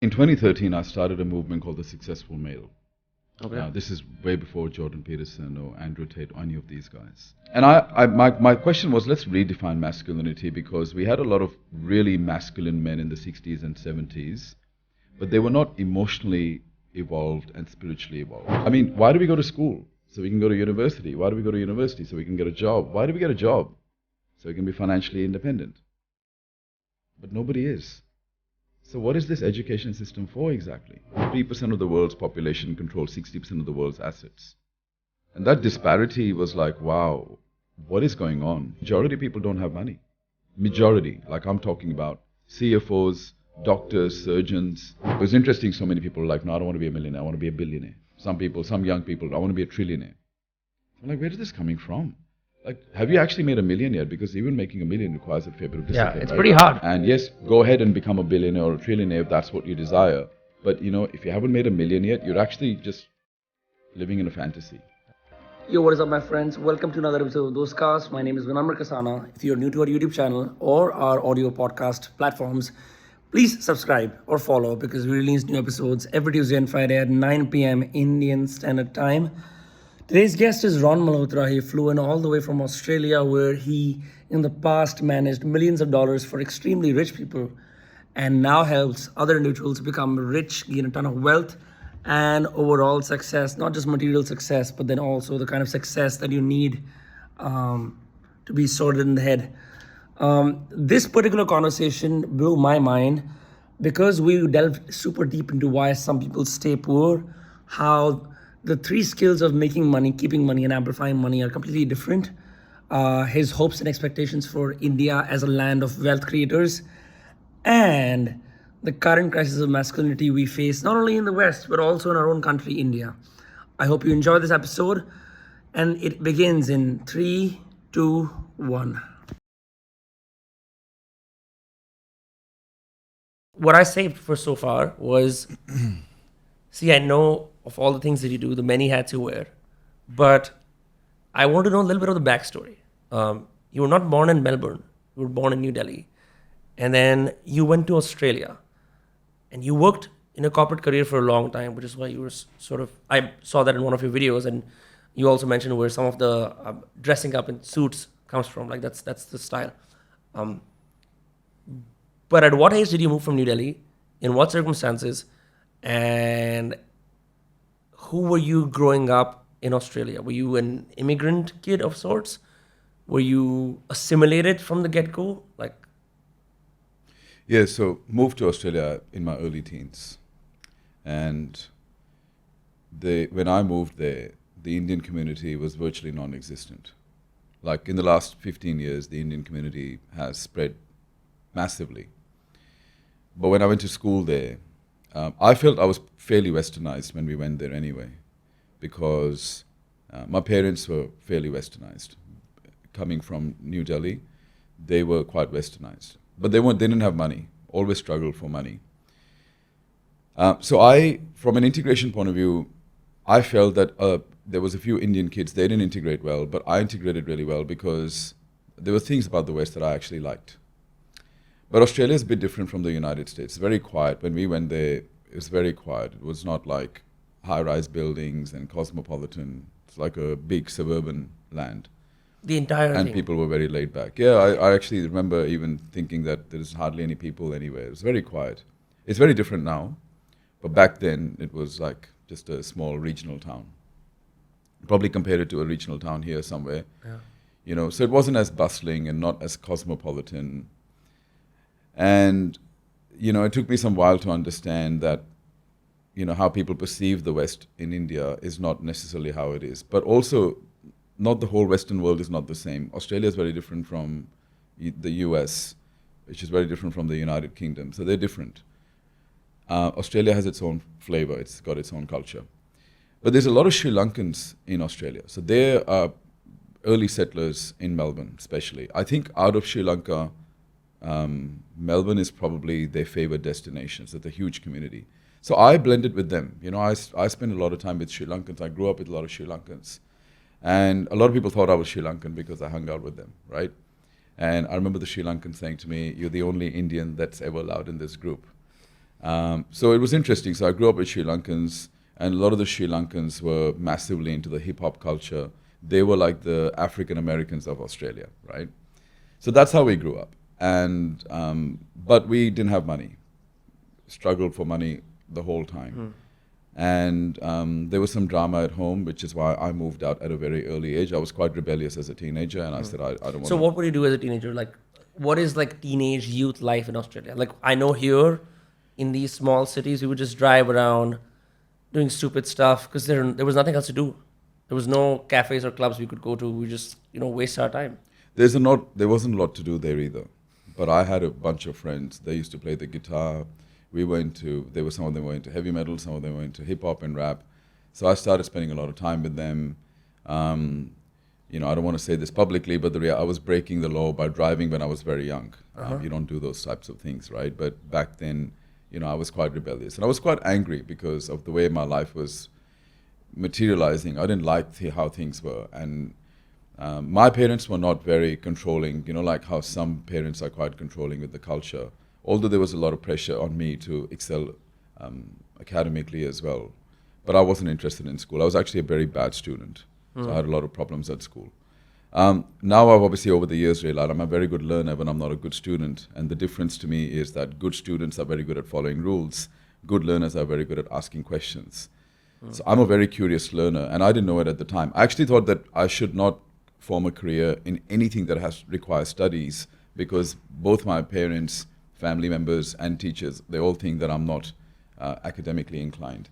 In 2013, I started a movement called the Successful Male. Okay. This is way before Jordan Peterson or Andrew Tate or any of these guys. And my question was, let's redefine masculinity, because we had a lot of really masculine men in the 60s and 70s, but they were not emotionally evolved and spiritually evolved. I mean, why do we go to school? So we can go to university. Why do we go to university? So we can get a job. Why do we get a job? So we can be financially independent. But nobody is. So what is this education system for exactly? 3% of the world's population controls 60% of the world's assets. And that disparity was like, wow, what is going on? Majority of people don't have money. Majority, like I'm talking about CFOs, doctors, surgeons. It was interesting, so many people were like, no, I don't want to be a millionaire, I want to be a billionaire. Some people, some young people, I want to be a trillionaire. I'm like, where is this coming from? Like, have you actually made $1 million yet? Because even making $1 million requires a fair bit of discipline. Yeah, it's right? pretty hard. And yes, go ahead and become a billionaire or a trillionaire if that's what you desire. But if you haven't made $1 million yet, you're actually just living in a fantasy. Yo, what is up, my friends? Welcome to another episode of Dostcast. My name is Vinamre. If you're new to our YouTube channel or our audio podcast platforms, please subscribe or follow, because we release new episodes every Tuesday and Friday at 9 p.m. Indian Standard Time. Today's guest is Ron Malhotra. He flew in all the way from Australia, where he, in the past, managed millions of dollars for extremely rich people, and now helps other individuals become rich, gain a ton of wealth, and overall success, not just material success, but then also the kind of success that you need to be sorted in the head. This particular conversation blew my mind because we delved super deep into why some people stay poor, how the three skills of making money, keeping money, and amplifying money are completely different. His hopes and expectations for India as a land of wealth creators, and the current crisis of masculinity we face not only in the West but also in our own country, India. I hope you enjoy this episode, and it begins in 3, 2, 1. What I saved for so far was see, I know of all the things that you do, the many hats you wear, but I want to know a little bit of the backstory. You were not born in Melbourne, you were born in New Delhi, and then you went to Australia, and you worked in a corporate career for a long time, which is why you were I saw that in one of your videos, and you also mentioned where some of the dressing up in suits comes from, like that's the style. But at what age did you move from New Delhi? In what circumstances? And who were you growing up in Australia? Were you an immigrant kid of sorts? Were you assimilated from the get-go? Yeah, so moved to Australia in my early teens. And when I moved there, the Indian community was virtually non-existent. Like in the last 15 years, the Indian community has spread massively. But when I went to school there, I felt I was fairly westernized when we went there anyway, because my parents were fairly westernized. Coming from New Delhi, they were quite westernized. But they didn't have money, always struggled for money. So from an integration point of view, I felt that there was a few Indian kids, they didn't integrate well, but I integrated really well because there were things about the West that I actually liked. But Australia is a bit different from the United States. It's very quiet. When we went there, it was very quiet. It was not like high-rise buildings and cosmopolitan. It's like a big suburban land. The entire and thing. People were very laid back. Yeah, I actually remember even thinking that there's hardly any people anywhere. It was very quiet. It's very different now, but back then it was like just a small regional town. Probably compare it to a regional town here somewhere. Yeah. So it wasn't as bustling and not as cosmopolitan. And, it took me some while to understand that, how people perceive the West in India is not necessarily how it is. But also, not the whole Western world is not the same. Australia is very different from the US, which is very different from the United Kingdom. So they're different. Australia has its own flavor. It's got its own culture. But there's a lot of Sri Lankans in Australia. So they are early settlers in Melbourne, especially. I think out of Sri Lanka, Melbourne is probably their favorite destination. So it's a huge community. So I blended with them. I spent a lot of time with Sri Lankans. I grew up with a lot of Sri Lankans. And a lot of people thought I was Sri Lankan because I hung out with them, right? And I remember the Sri Lankan saying to me, "You're the only Indian that's ever allowed in this group." So it was interesting. So I grew up with Sri Lankans, and a lot of the Sri Lankans were massively into the hip hop culture. They were like the African Americans of Australia, right? So that's how we grew up. And but we didn't have money. Struggled for money the whole time. And there was some drama at home, which is why I moved out at a very early age. I was quite rebellious as a teenager, and I said, I don't want So what would you do as a teenager? Like, what is like teenage youth life in Australia? Like, I know here in these small cities, we would just drive around doing stupid stuff because there was nothing else to do. There was no cafes or clubs we could go to. We just, waste our time. There wasn't a lot to do there either. But I had a bunch of friends. They used to play the guitar. Some of them were into heavy metal, some of them were into hip hop and rap. So I started spending a lot of time with them. I don't want to say this publicly, but I was breaking the law by driving when I was very young. You don't do those types of things, right? But back then, I was quite rebellious. And I was quite angry because of the way my life was materializing. I didn't like how things were. And my parents were not very controlling, like how some parents are quite controlling with the culture. Although there was a lot of pressure on me to excel academically as well. But I wasn't interested in school. I was actually a very bad student. So I had a lot of problems at school. Now I've obviously over the years realized I'm a very good learner, but I'm not a good student. And the difference to me is that good students are very good at following rules. Good learners are very good at asking questions. So I'm a very curious learner, and I didn't know it at the time. I actually thought that I should not form a career in anything that requires studies, because both my parents, family members, and teachers, they all think that I'm not academically inclined.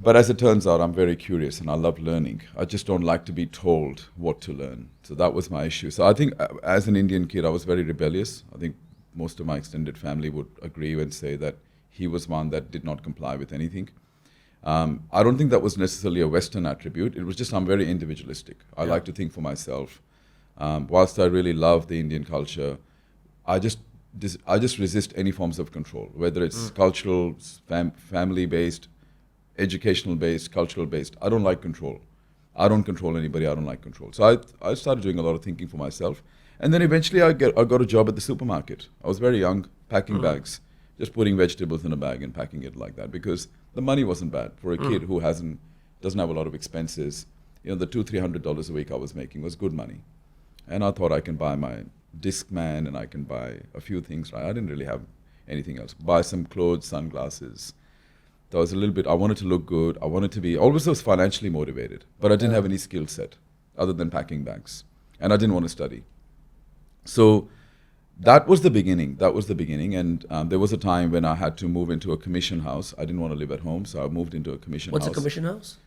But as it turns out, I'm very curious and I love learning. I just don't like to be told what to learn. So that was my issue. So I think as an Indian kid, I was very rebellious. I think most of my extended family would agree and say that he was one that did not comply with anything. I don't think that was necessarily a Western attribute. It was just I'm very individualistic. I like to think for myself. Whilst I really love the Indian culture, I just resist any forms of control, whether it's cultural, family-based, educational-based, cultural-based. I don't like control. I don't control anybody. I don't like control. So I started doing a lot of thinking for myself. And then eventually I got a job at the supermarket. I was very young, packing bags, just putting vegetables in a bag and packing it like that, because the money wasn't bad for a kid who doesn't have a lot of expenses. The $200-300 a week I was making was good money. And I thought I can buy my Discman and I can buy a few things. Right? I didn't really have anything else. Buy some clothes, sunglasses. I wanted to look good. I wanted to be, always was financially motivated, but I didn't have any skill set other than packing bags. And I didn't want to study. So that was the beginning. And there was a time when I had to move into a commission house. I didn't want to live at home, so I moved into a commission house. What's a commission house?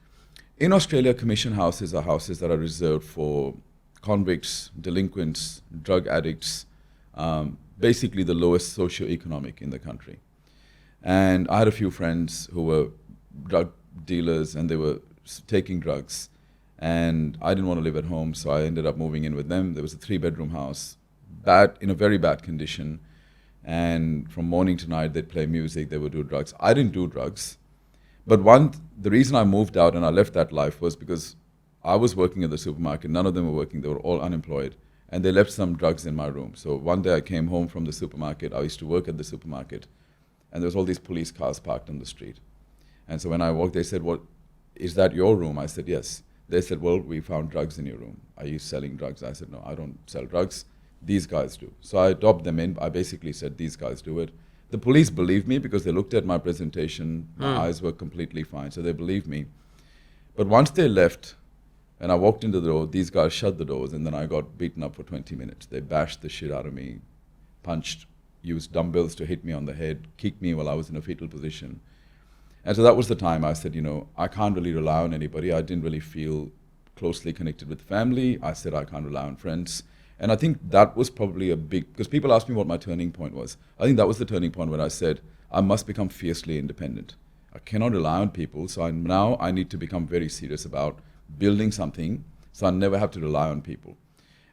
In Australia, commission houses are houses that are reserved for convicts, delinquents, drug addicts, basically the lowest socioeconomic in the country. And I had a few friends who were drug dealers and they were taking drugs. And I didn't want to live at home, so I ended up moving in with them. There was a 3-bedroom house, in a very bad condition. And from morning to night, they'd play music, they would do drugs. I didn't do drugs. But the reason I moved out and I left that life was because I was working at the supermarket. None of them were working. They were all unemployed. And they left some drugs in my room. So one day I came home from the supermarket. I used to work at the supermarket. And there was all these police cars parked on the street. And so when I walked, they said, "Well, is that your room?" I said, "Yes." They said, "Well, we found drugs in your room. Are you selling drugs?" I said, "No, I don't sell drugs. These guys do." So I adopted them in. I basically said, "These guys do it." The police believed me because they looked at my presentation. My eyes were completely fine, so they believed me. But once they left, and I walked into the door, these guys shut the doors, and then I got beaten up for 20 minutes. They bashed the shit out of me, punched, used dumbbells to hit me on the head, kicked me while I was in a fetal position. And so that was the time I said, I can't really rely on anybody. I didn't really feel closely connected with family. I said I can't rely on friends. And I think that was probably because people asked me what my turning point was. I think that was the turning point when I said, I must become fiercely independent. I cannot rely on people, so now I need to become very serious about building something so I never have to rely on people.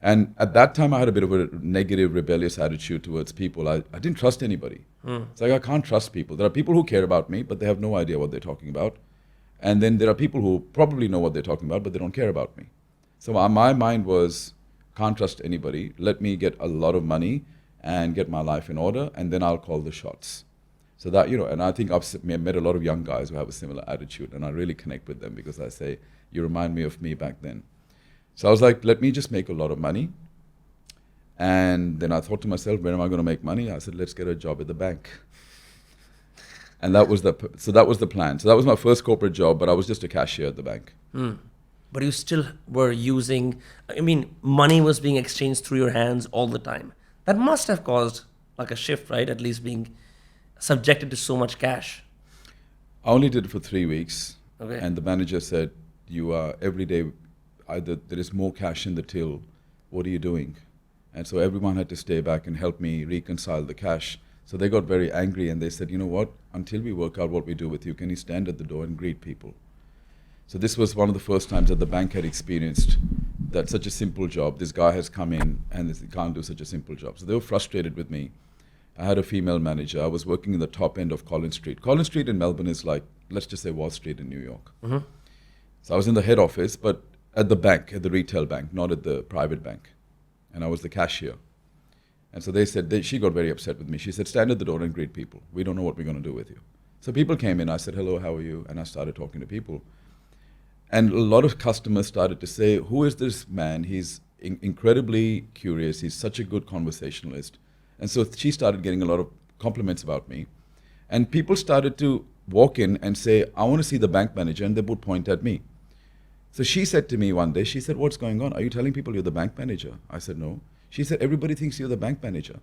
And at that time, I had a bit of a negative, rebellious attitude towards people. I didn't trust anybody. It's like I can't trust people. There are people who care about me, but they have no idea what they're talking about. And then there are people who probably know what they're talking about, but they don't care about me. So my mind was, can't trust anybody. Let me get a lot of money and get my life in order, and then I'll call the shots. So that, and I think I've met a lot of young guys who have a similar attitude, and I really connect with them because I say, you remind me of me back then. So I was like, let me just make a lot of money. And then I thought to myself, when am I going to make money? I said, let's get a job at the bank. And that was the plan. So that was my first corporate job, but I was just a cashier at the bank. But you still were using, money was being exchanged through your hands all the time. That must have caused like a shift, right? At least being subjected to so much cash. I only did it for 3 weeks. Okay. And the manager said, you are every day, either there is more cash in the till, what are you doing? And so everyone had to stay back and help me reconcile the cash. So they got very angry and they said, you know what, until we work out what we do with you, can you stand at the door and greet people? So this was one of the first times that the bank had experienced that such a simple job, this guy has come in and he can't do such a simple job. So they were frustrated with me. I had a female manager. I was working in the top end of Collins Street. Collins Street in Melbourne is like, let's just say Wall Street in New York. Mm-hmm. So I was in the head office, but at the bank, at the retail bank, not at the private bank. And I was the cashier. And so they said, she got very upset with me. She said, stand at the door and greet people. We don't know what we're going to do with you. So people came in. I said, hello, how are you? And I started talking to people. And a lot of customers started to say, who is this man? He's incredibly curious. He's such a good conversationalist. And so she started getting a lot of compliments about me. And people started to walk in and say, I want to see the bank manager. And they would point at me. So she said to me one day, she said, what's going on? Are you telling people you're the bank manager? I said, no. She said, everybody thinks you're the bank manager.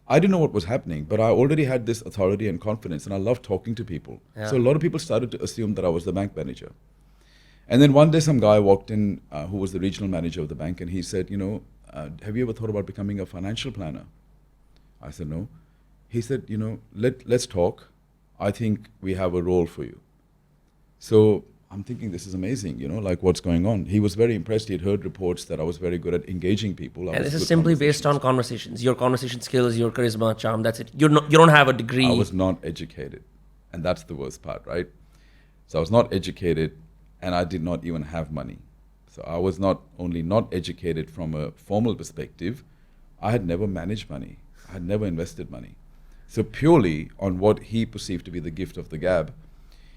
I didn't know what was happening, but I already had this authority and confidence, and I loved talking to people. Yeah. So a lot of people started to assume that I was the bank manager. And then one day some guy walked in who was the regional manager of the bank, and he said, have you ever thought about becoming a financial planner? I said, no. He said, let's talk. I think we have a role for you. So I'm thinking, this is amazing, like what's going on. He was very impressed. He had heard reports that I was very good at engaging people. And this is simply based on conversations, your conversation skills, your charisma, charm, that's it. You don't have a degree. I was not educated. And that's the worst part, right? So I was not educated and I did not even have money. So I was not only not educated from a formal perspective, I had never managed money. I had never invested money. So purely on what he perceived to be the gift of the gab,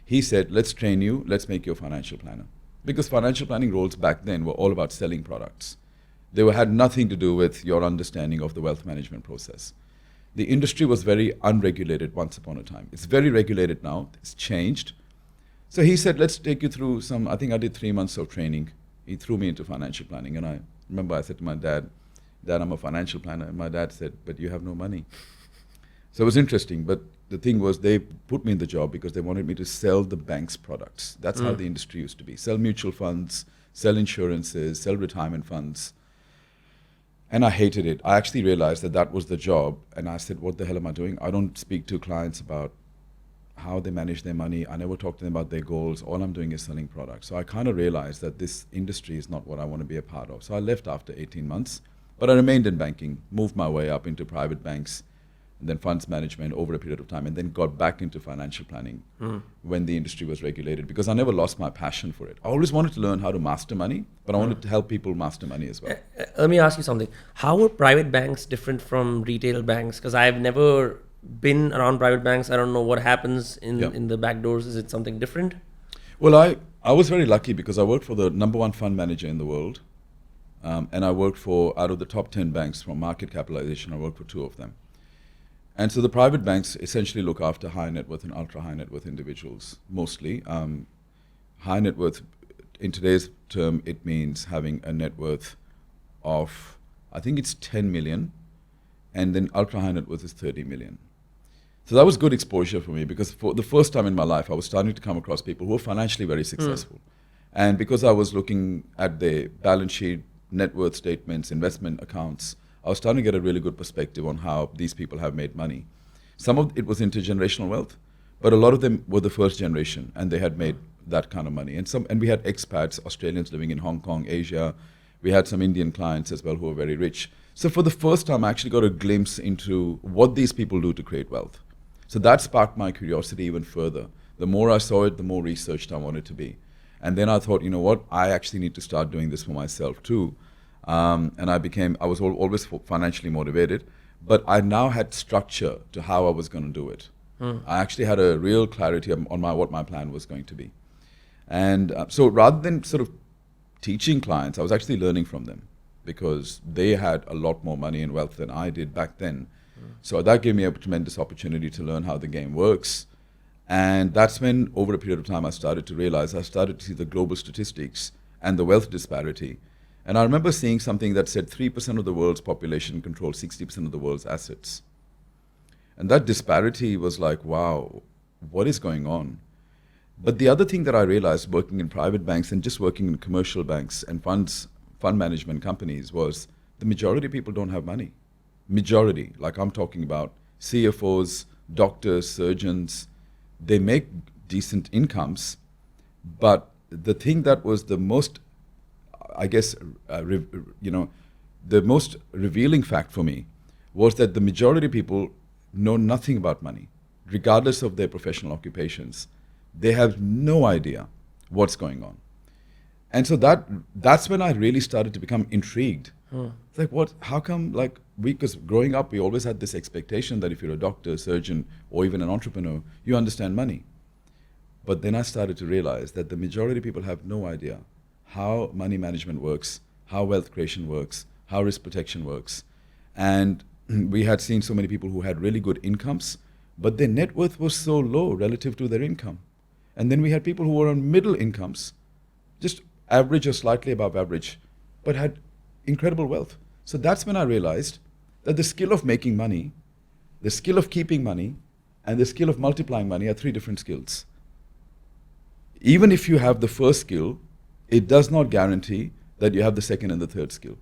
he said, let's train you, let's make you a financial planner. Because financial planning roles back then were all about selling products. They had nothing to do with your understanding of the wealth management process. The industry was very unregulated once upon a time. It's very regulated now. It's changed. So he said, let's take you through I think I did 3 months of training. He threw me into financial planning. And I remember I said to my dad, I'm a financial planner. And my dad said, but you have no money. So it was interesting. But the thing was, they put me in the job because they wanted me to sell the bank's products. That's how the industry used to be. Sell mutual funds, sell insurances, sell retirement funds. And I hated it. I actually realized that was the job. And I said, what the hell am I doing? I don't speak to clients about how they manage their money. I never talk to them about their goals. All I'm doing is selling products. So I kind of realized that this industry is not what I want to be a part of. So I left after 18 months. But I remained in banking, moved my way up into private banks, and then funds management over a period of time, and then got back into financial planning when the industry was regulated, because I never lost my passion for it. I always wanted to learn how to master money, but I wanted to help people master money as well. Let me ask you something. How are private banks different from retail banks? Because I've never been around private banks. I don't know what happens in the back doors. Is it something different? Well, I was very lucky because I worked for the #1 fund manager in the world, and I worked for, out of the top 10 banks from market capitalization, I worked for 2 of them. And so the private banks essentially look after high net worth and ultra high net worth individuals, mostly. High net worth, in today's term, it means having a net worth of, I think it's 10 million, and then ultra high net worth is 30 million. So that was good exposure for me, because for the first time in my life, I was starting to come across people who were financially very successful. And because I was looking at the balance sheet, net worth statements, investment accounts, I was starting to get a really good perspective on how these people have made money. Some of it was intergenerational wealth, but a lot of them were the first generation, and they had made that kind of money. And we had expats, Australians living in Hong Kong, Asia. We had some Indian clients as well who were very rich. So for the first time, I actually got a glimpse into what these people do to create wealth. So that sparked my curiosity even further. The more I saw it, the more researched I wanted to be. And then I thought, you know what, I actually need to start doing this for myself too. And I was always financially motivated, but I now had structure to how I was going to do it. I actually had a real clarity on what my plan was going to be. And so rather than sort of teaching clients, I was actually learning from them because they had a lot more money and wealth than I did back then. So that gave me a tremendous opportunity to learn how the game works. And that's when, over a period of time, I started to see the global statistics and the wealth disparity. And I remember seeing something that said 3% of the world's population controls 60% of the world's assets. And that disparity was like, wow, what is going on? But the other thing that I realized working in private banks and just working in commercial banks and fund management companies was the majority of people don't have money. Majority, like I'm talking about CFOs, doctors, surgeons, they make decent incomes. But the thing that was the most, I guess, the most revealing fact for me was that the majority of people know nothing about money, regardless of their professional occupations. They have no idea what's going on. And so that's when I really started to become intrigued. It's like, how come, because growing up, we always had this expectation that if you're a doctor, surgeon, or even an entrepreneur, you understand money. But then I started to realize that the majority of people have no idea how money management works, how wealth creation works, how risk protection works. And we had seen so many people who had really good incomes, but their net worth was so low relative to their income. And then we had people who were on middle incomes, just average or slightly above average, but had incredible wealth. So that's when I realized that the skill of making money, the skill of keeping money, and the skill of multiplying money are three different skills. Even if you have the first skill, it does not guarantee that you have the second and the third skill.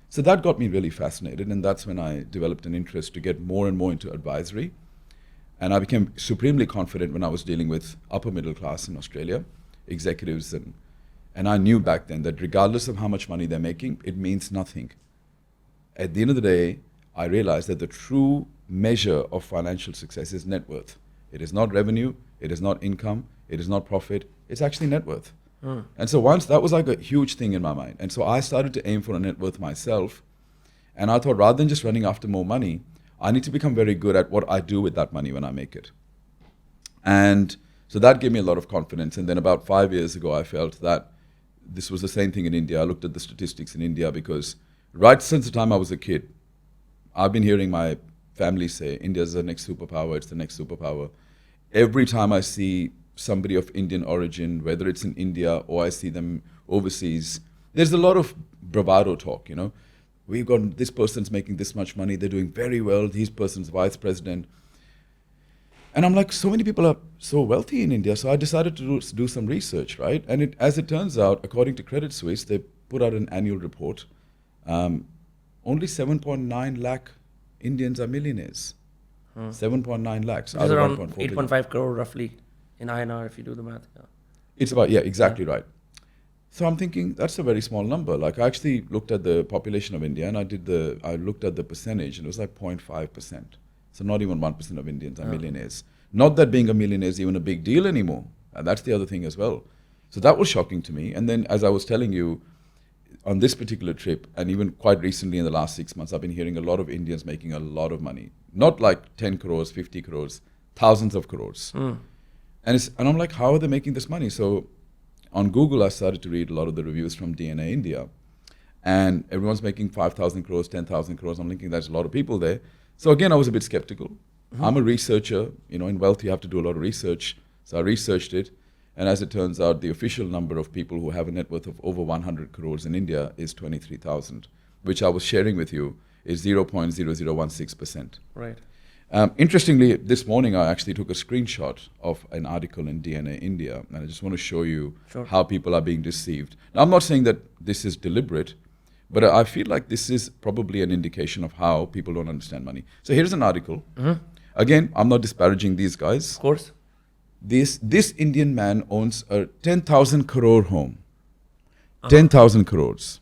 So that got me really fascinated, and that's when I developed an interest to get more and more into advisory. And I became supremely confident when I was dealing with upper middle class in Australia, executives, and I knew back then that regardless of how much money they're making, it means nothing. At the end of the day, I realized that the true measure of financial success is net worth. It is not revenue, it is not income, it is not profit, it's actually net worth. And so once that was like a huge thing in my mind. And so I started to aim for a net worth myself. And I thought rather than just running after more money, I need to become very good at what I do with that money when I make it. And so that gave me a lot of confidence. And then about 5 years ago, I felt that this was the same thing in India. I looked at the statistics in India because right since the time I was a kid, I've been hearing my family say, India's the next superpower, it's the next superpower. Every time I see somebody of Indian origin, whether it's in India or I see them overseas, there's a lot of bravado talk, We've got this person's making this much money, they're doing very well, this person's vice president. And I'm like, so many people are so wealthy in India, so I decided to do some research, right? And as it turns out, according to Credit Suisse, they put out an annual report. Only 7.9 lakh Indians are millionaires. 7.9 lakhs. Which is around 8.5 crore roughly in INR if you do the math. Yeah. It's about, exactly right. So I'm thinking that's a very small number. Like I actually looked at the population of India and I looked at the percentage and it was like 0.5%. So not even 1% of Indians are millionaires. Not that being a millionaire is even a big deal anymore. And that's the other thing as well. So that was shocking to me. And then as I was telling you, on this particular trip, and even quite recently in the last 6 months, I've been hearing a lot of Indians making a lot of money. Not like 10 crores, 50 crores, thousands of crores. And I'm like, how are they making this money? So on Google, I started to read a lot of the reviews from DNA India. And everyone's making 5,000 crores, 10,000 crores. I'm thinking there's a lot of people there. So again, I was a bit skeptical. I'm a researcher. In wealth, you have to do a lot of research. So I researched it. And as it turns out, the official number of people who have a net worth of over 100 crores in India is 23,000, which I was sharing with you is 0.0016%. Right. Interestingly, this morning I actually took a screenshot of an article in DNA India, and I just want to show you how people are being deceived. Now, I'm not saying that this is deliberate, but I feel like this is probably an indication of how people don't understand money. So here's an article. Again, I'm not disparaging these guys. Of course. This Indian man owns a 10,000 crore home. 10,000 crores.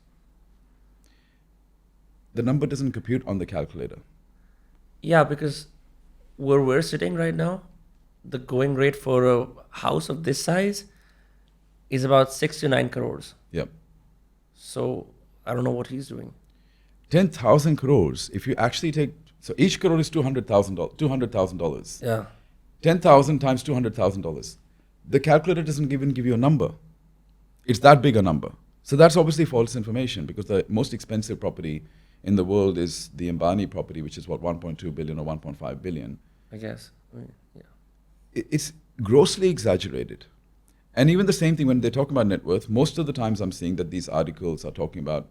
The number doesn't compute on the calculator. Yeah, because where we're sitting right now, the going rate for a house of this size is about 6 to 9 crores. Yep. So I don't know what he's doing. 10,000 crores. If you actually take So each crore is $200,000. Yeah. 10,000 times $200,000. The calculator doesn't even give you a number. It's that big a number. So that's obviously false information, because the most expensive property in the world is the Ambani property, which is what, 1.2 billion or 1.5 billion. I guess. Yeah. It's grossly exaggerated. And even the same thing when they talk about net worth, most of the times I'm seeing that these articles are talking about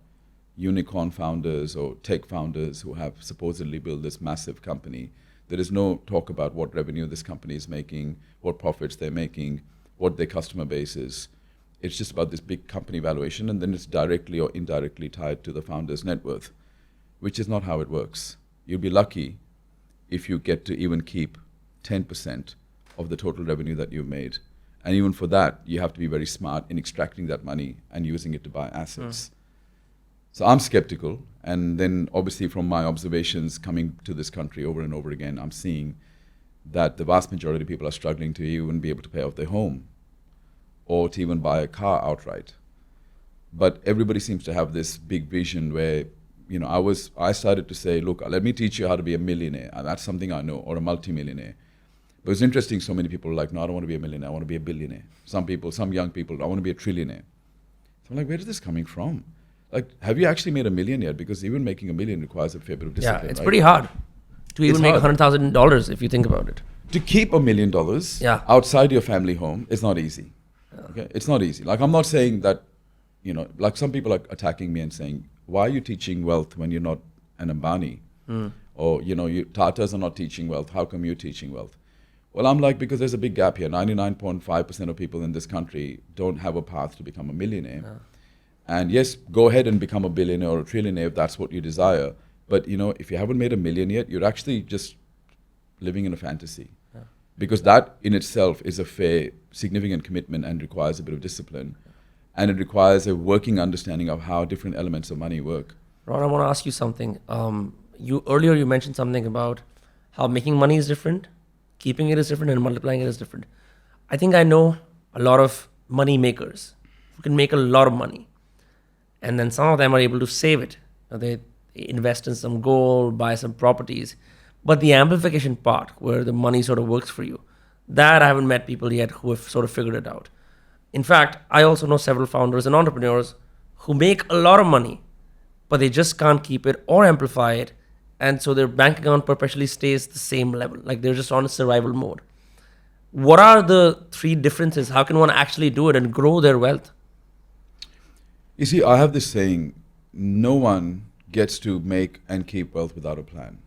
unicorn founders or tech founders who have supposedly built this massive company. There is no talk about what revenue this company is making, what profits they're making, what their customer base is. It's just about this big company valuation, and then it's directly or indirectly tied to the founder's net worth, which is not how it works. You'll be lucky if you get to even keep 10% of the total revenue that you've made. And even for that, you have to be very smart in extracting that money and using it to buy assets. So I'm skeptical. And then obviously from my observations coming to this country over and over again, I'm seeing that the vast majority of people are struggling to even be able to pay off their home or to even buy a car outright. But everybody seems to have this big vision where, I started to say, look, let me teach you how to be a millionaire. And that's something I know, or a multimillionaire. But it's interesting, so many people are like, no, I don't want to be a millionaire, I want to be a billionaire. Some young people, I want to be a trillionaire. So I'm like, where is this coming from? Like, have you actually made $1 million yet? Because even making $1 million requires a fair bit of discipline. Yeah, it's right? pretty hard to even It's make hard. $100,000 if you think about it. To keep $1 million outside your family home is not easy. Okay, it's not easy. Like, I'm not saying that, like some people are attacking me and saying, why are you teaching wealth when you're not an Ambani? Or, Tatas are not teaching wealth. How come you're teaching wealth? Well, I'm like, because there's a big gap here. 99.5% of people in this country don't have a path to become a millionaire. And yes, go ahead and become a billionaire or a trillionaire if that's what you desire. But, if you haven't made $1 million yet, you're actually just living in a fantasy. Because that in itself is a fair, significant commitment and requires a bit of discipline. And it requires a working understanding of how different elements of money work. Ron, I want to ask you something. Earlier you mentioned something about how making money is different, keeping it is different, and multiplying it is different. I think I know a lot of money makers who can make a lot of money. And then some of them are able to save it. They invest in some gold, buy some properties. But the amplification part, where the money sort of works for you, that I haven't met people yet who have sort of figured it out. In fact, I also know several founders and entrepreneurs who make a lot of money, but they just can't keep it or amplify it. And so their bank account perpetually stays the same level. Like they're just on a survival mode. What are the three differences? How can one actually do it and grow their wealth? You see, I have this saying, no one gets to make and keep wealth without a plan.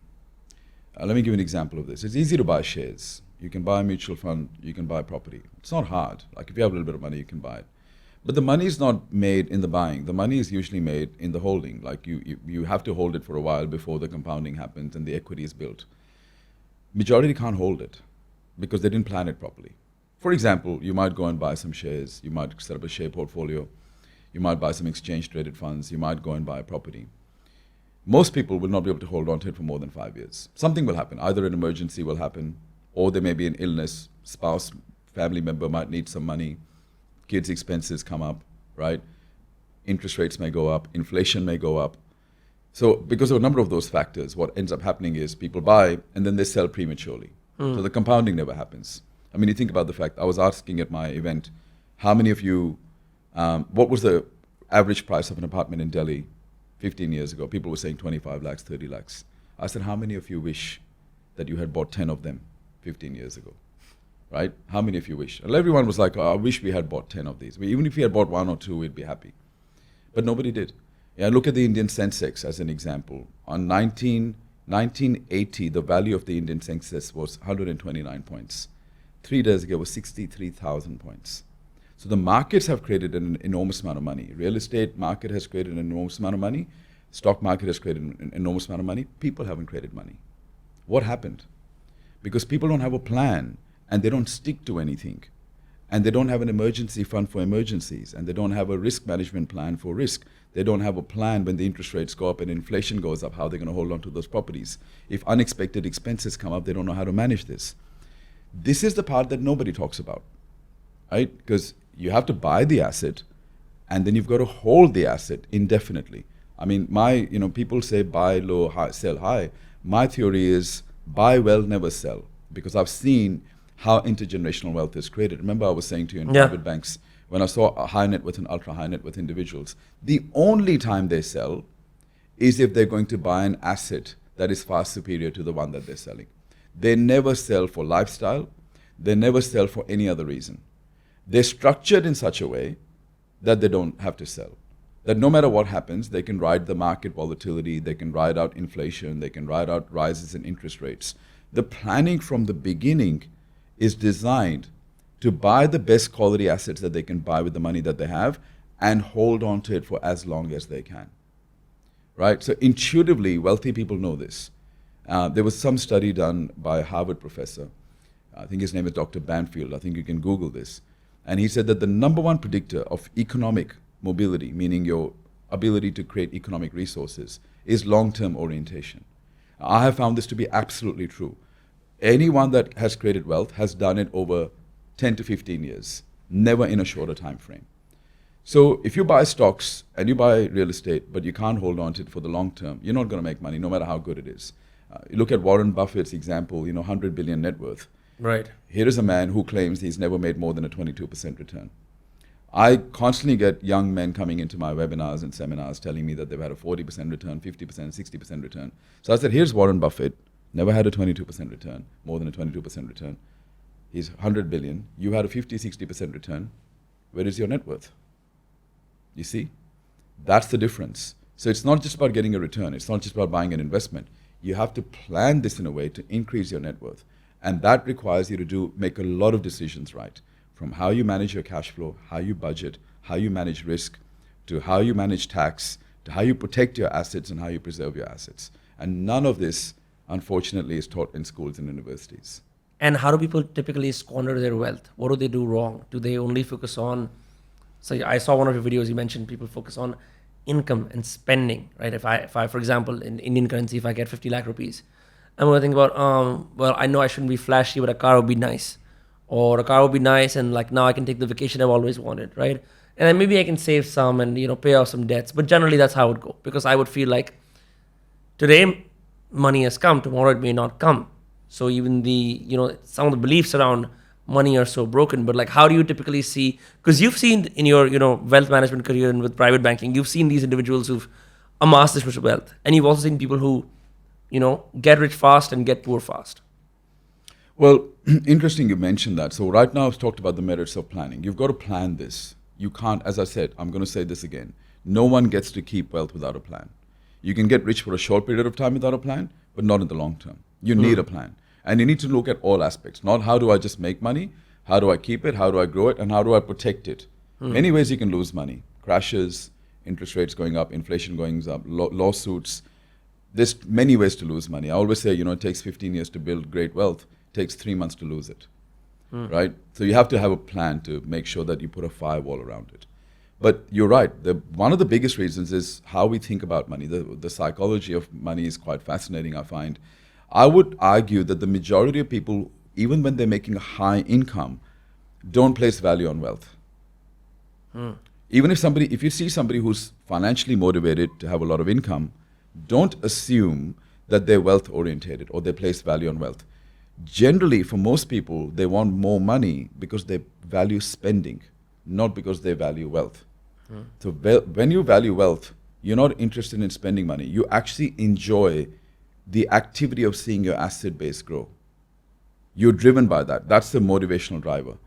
Let me give you an example of this. It's easy to buy shares. You can buy a mutual fund, you can buy property. It's not hard. Like if you have a little bit of money, you can buy it. But the money is not made in the buying. The money is usually made in the holding. Like you have to hold it for a while before the compounding happens and the equity is built. Majority can't hold it because they didn't plan it properly. For example, you might go and buy some shares. You might set up a share portfolio. You might buy some exchange-traded funds. You might go and buy a property. Most people will not be able to hold on to it for more than 5 years. Something will happen. Either an emergency will happen, or there may be an illness. Spouse, family member might need some money. Kids' expenses come up, right? Interest rates may go up. Inflation may go up. So because of a number of those factors, what ends up happening is people buy and then they sell prematurely. So the compounding never happens. I mean, you think about the fact, I was asking at my event, how many of you, what was the average price of an apartment in Delhi 15 years ago? People were saying 25 lakhs, 30 lakhs. I said, how many of you wish that you had bought 10 of them 15 years ago? Right? How many of you wish? And everyone was like, oh, I wish we had bought 10 of these. Even if we had bought 1 or 2, we'd be happy. But nobody did. Yeah, look at the Indian Sensex as an example. On 1980, the value of the Indian Sensex was 129 points. 3 days ago, it was 63,000 points. So the markets have created an enormous amount of money. Real estate market has created an enormous amount of money. Stock market has created an enormous amount of money. People haven't created money. What happened? Because people don't have a plan and they don't stick to anything. And they don't have an emergency fund for emergencies. And they don't have a risk management plan for risk. They don't have a plan when the interest rates go up and inflation goes up, how they're going to hold on to those properties. If unexpected expenses come up, they don't know how to manage this. This is the part that nobody talks about, right? Because you have to buy the asset and then you've got to hold the asset indefinitely. I mean, people say buy low, high, sell high. My theory is buy well, never sell, because I've seen how intergenerational wealth is created. Remember, I was saying to you in private banks, when I saw a high net worth and ultra high net worth individuals, the only time they sell is if they're going to buy an asset that is far superior to the one that they're selling. They never sell for lifestyle. They never sell for any other reason. They're structured in such a way that they don't have to sell. That no matter what happens, they can ride the market volatility, they can ride out inflation, they can ride out rises in interest rates. The planning from the beginning is designed to buy the best quality assets that they can buy with the money that they have and hold on to it for as long as they can. Right? So intuitively, wealthy people know this. There was some study done by a Harvard professor. I think his name is Dr. Banfield. I think you can Google this. And he said that the number one predictor of economic mobility, meaning your ability to create economic resources, is long-term orientation. I have found this to be absolutely true. Anyone that has created wealth has done it over 10 to 15 years, never in a shorter time frame. So if you buy stocks and you buy real estate, but you can't hold on to it for the long term, you're not going to make money, no matter how good it is. You look at Warren Buffett's example, 100 billion net worth. Right. Here is a man who claims he's never made more than a 22% return. I constantly get young men coming into my webinars and seminars telling me that they've had a 40% return, 50%, 60% return. So I said, here's Warren Buffett, never had a 22% return, more than a 22% return. He's 100 billion. You had a 50, 60% return. Where is your net worth? You see? That's the difference. So it's not just about getting a return. It's not just about buying an investment. You have to plan this in a way to increase your net worth. And that requires you to make a lot of decisions right. From how you manage your cash flow, how you budget, how you manage risk, to how you manage tax, to how you protect your assets and how you preserve your assets. And none of this, unfortunately, is taught in schools and universities. And how do people typically squander their wealth? What do they do wrong? Do they only focus on, so I saw one of your videos, you mentioned people focus on income and spending, right? If I, for example, in Indian currency, if I get 50 lakh rupees, I'm going to think about, well, I know I shouldn't be flashy, but a car would be nice. Or a car would be nice, and like now I can take the vacation I've always wanted, right? And then maybe I can save some and, pay off some debts. But generally that's how it would go. Because I would feel like today money has come, tomorrow it may not come. So even some of the beliefs around money are so broken. But like, how do you typically see, because you've seen in your, wealth management career and with private banking, you've seen these individuals who've amassed this much wealth. And you've also seen people who, get rich fast and get poor fast. Well, interesting you mentioned that. So right now I've talked about the merits of planning. You've got to plan this. You can't, as I said, I'm going to say this again. No one gets to keep wealth without a plan. You can get rich for a short period of time without a plan, but not in the long term. You need a plan. And you need to look at all aspects. Not how do I just make money, how do I keep it, how do I grow it, and how do I protect it. Many ways you can lose money. Crashes, interest rates going up, inflation going up, lawsuits. There's many ways to lose money. I always say, it takes 15 years to build great wealth. It takes 3 months to lose it, right? So you have to have a plan to make sure that you put a firewall around it. But you're right. One of the biggest reasons is how we think about money. The psychology of money is quite fascinating, I find. I would argue that the majority of people, even when they're making a high income, don't place value on wealth. Even if you see somebody who's financially motivated to have a lot of income, don't assume that they're wealth orientated or they place value on wealth. Generally, for most people, they want more money because they value spending, not because they value wealth. So when you value wealth, you're not interested in spending money. You actually enjoy the activity of seeing your asset base grow. You're driven by that. That's the motivational driver.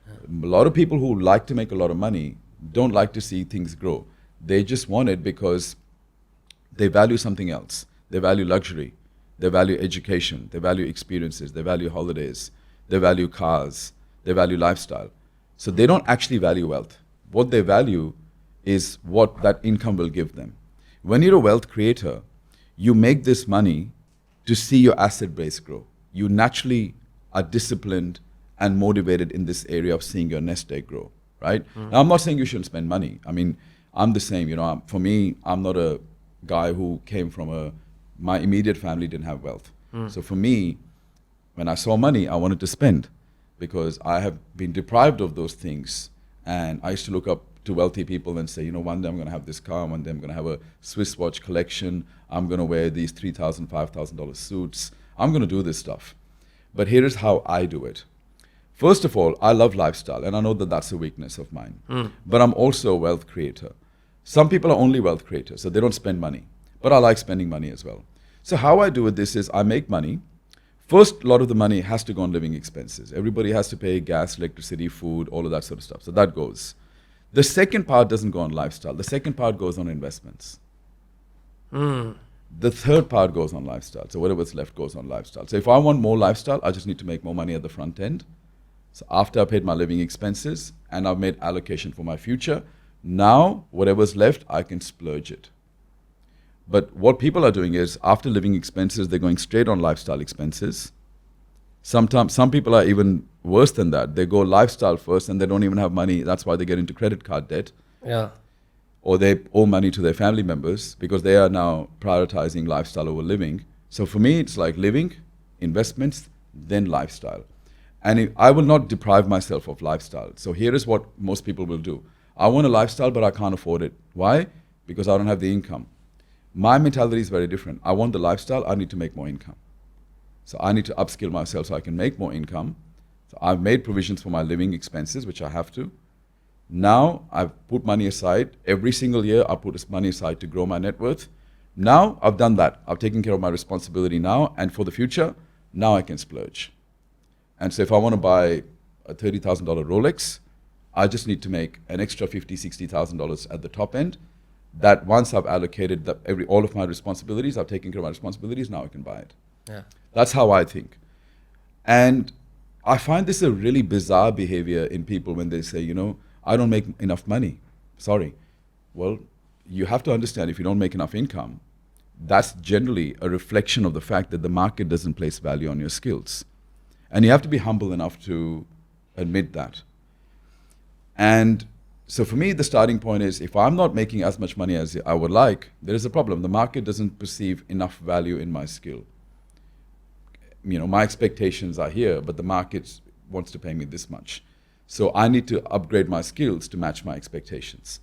A lot of people who like to make a lot of money don't like to see things grow. They just want it because they value something else. They value luxury. They value education. They value experiences. They value holidays. They value cars. They value lifestyle. So they don't actually value wealth. What they value is what that income will give them. When you're a wealth creator, you make this money to see your asset base grow. You naturally are disciplined and motivated in this area of seeing your nest egg grow, right? Now, I'm not saying you shouldn't spend money. I mean, I'm the same. For me, I'm not a guy who came from my immediate family didn't have wealth. So for me, when I saw money, I wanted to spend because I have been deprived of those things. And I used to look up to wealthy people and say, one day I'm going to have this car, one day I'm going to have a Swiss watch collection, I'm going to wear these $3,000, $5,000 suits, I'm going to do this stuff. But here is how I do it. First of all, I love lifestyle, and I know that that's a weakness of mine. But I'm also a wealth creator. Some people are only wealth creators, so they don't spend money. But I like spending money as well. So how I do this is I make money. First, a lot of the money has to go on living expenses. Everybody has to pay gas, electricity, food, all of that sort of stuff. So that goes. The second part doesn't go on lifestyle. The second part goes on investments. The third part goes on lifestyle. So whatever's left goes on lifestyle. So if I want more lifestyle, I just need to make more money at the front end. So after I paid my living expenses and I've made allocation for my future, now whatever's left, I can splurge it. But what people are doing is after living expenses, they're going straight on lifestyle expenses. Sometimes some people are even worse than that. They go lifestyle first and they don't even have money. That's why they get into credit card debt. Yeah. Or they owe money to their family members because they are now prioritizing lifestyle over living. So for me, it's like living, investments, then lifestyle. And I will not deprive myself of lifestyle. So here is what most people will do. I want a lifestyle, but I can't afford it. Why? Because I don't have the income. My mentality is very different. I want the lifestyle, I need to make more income. So I need to upskill myself so I can make more income. So I've made provisions for my living expenses, which I have to. Now I've put money aside. Every single year I put money aside to grow my net worth. Now I've done that. I've taken care of my responsibility now, and for the future, now I can splurge. And so if I want to buy a $30,000 Rolex, I just need to make an extra $50,000, $60,000 at the top end. That once I've allocated all of my responsibilities, I've taken care of my responsibilities, now I can buy it. Yeah. That's how I think. And I find this a really bizarre behavior in people when they say, I don't make enough money. Sorry. Well, you have to understand if you don't make enough income, that's generally a reflection of the fact that the market doesn't place value on your skills. And you have to be humble enough to admit that. And so for me, the starting point is if I'm not making as much money as I would like, there is a problem. The market doesn't perceive enough value in my skill. My expectations are here, but the market wants to pay me this much. So I need to upgrade my skills to match my expectations.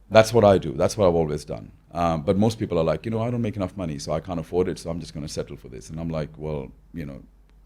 That's what I do. That's what I've always done. But most people are like, I don't make enough money, so I can't afford it, so I'm just going to settle for this. And I'm like, well,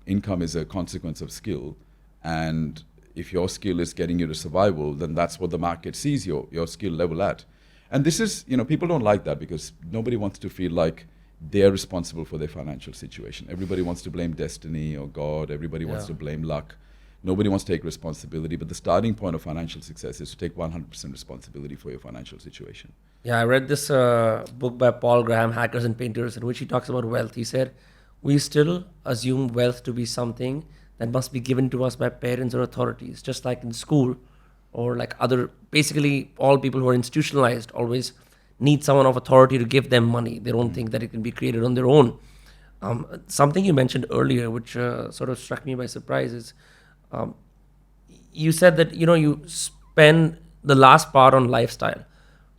income is a consequence of skill. And if your skill is getting you to survival, then that's what the market sees your skill level at. And this is, people don't like that because nobody wants to feel like they're responsible for their financial situation. Everybody wants to blame destiny or God. Everybody wants to blame luck. Nobody wants to take responsibility. But the starting point of financial success is to take 100% responsibility for your financial situation. Yeah, I read this book by Paul Graham, Hackers and Painters, in which he talks about wealth. He said, we still assume wealth to be something that must be given to us by parents or authorities, just like in school or like basically all people who are institutionalized always need someone of authority to give them money. They don't think that it can be created on their own. Something you mentioned earlier, which sort of struck me by surprise, is you said that, you spend the last part on lifestyle.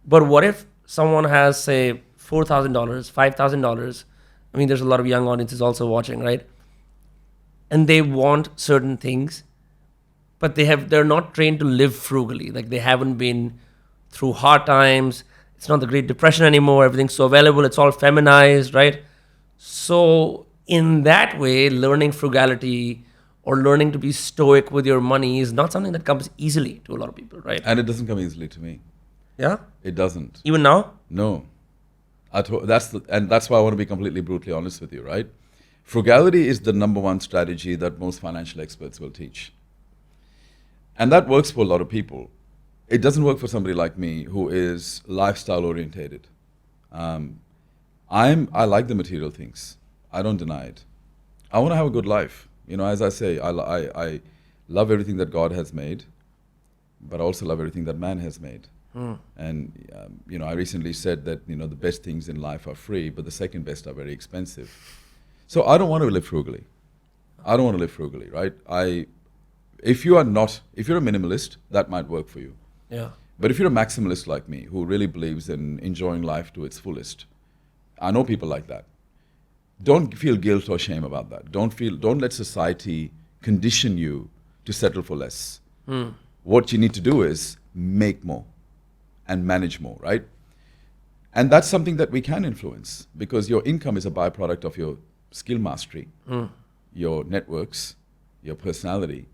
But what if someone has, say, $4,000, $5,000? I mean, there's a lot of young audiences also watching, right? And they want certain things, but they're not trained to live frugally. Like they haven't been through hard times. It's not the Great Depression anymore. Everything's so available. It's all feminized, right? So in that way, learning frugality or learning to be stoic with your money is not something that comes easily to a lot of people, right? And it doesn't come easily to me. Yeah? It doesn't. Even now? No. That's why I want to be completely brutally honest with you, right? Frugality is the number one strategy that most financial experts will teach. And that works for a lot of people. It doesn't work for somebody like me who is lifestyle orientated. I like the material things. I don't deny it. I want to have a good life. As I say, I love everything that God has made, but I also love everything that man has made. And, I recently said that, the best things in life are free, but the second best are very expensive. So I don't want to live frugally. Right? If you're a minimalist, that might work for you. Yeah. But if you're a maximalist like me, who really believes in enjoying life to its fullest, I know people like that. Don't feel guilt or shame about that. Don't let society condition you to settle for less. What you need to do is make more and manage more, right? And that's something that we can influence because your income is a byproduct of your skill mastery, your networks, your personality,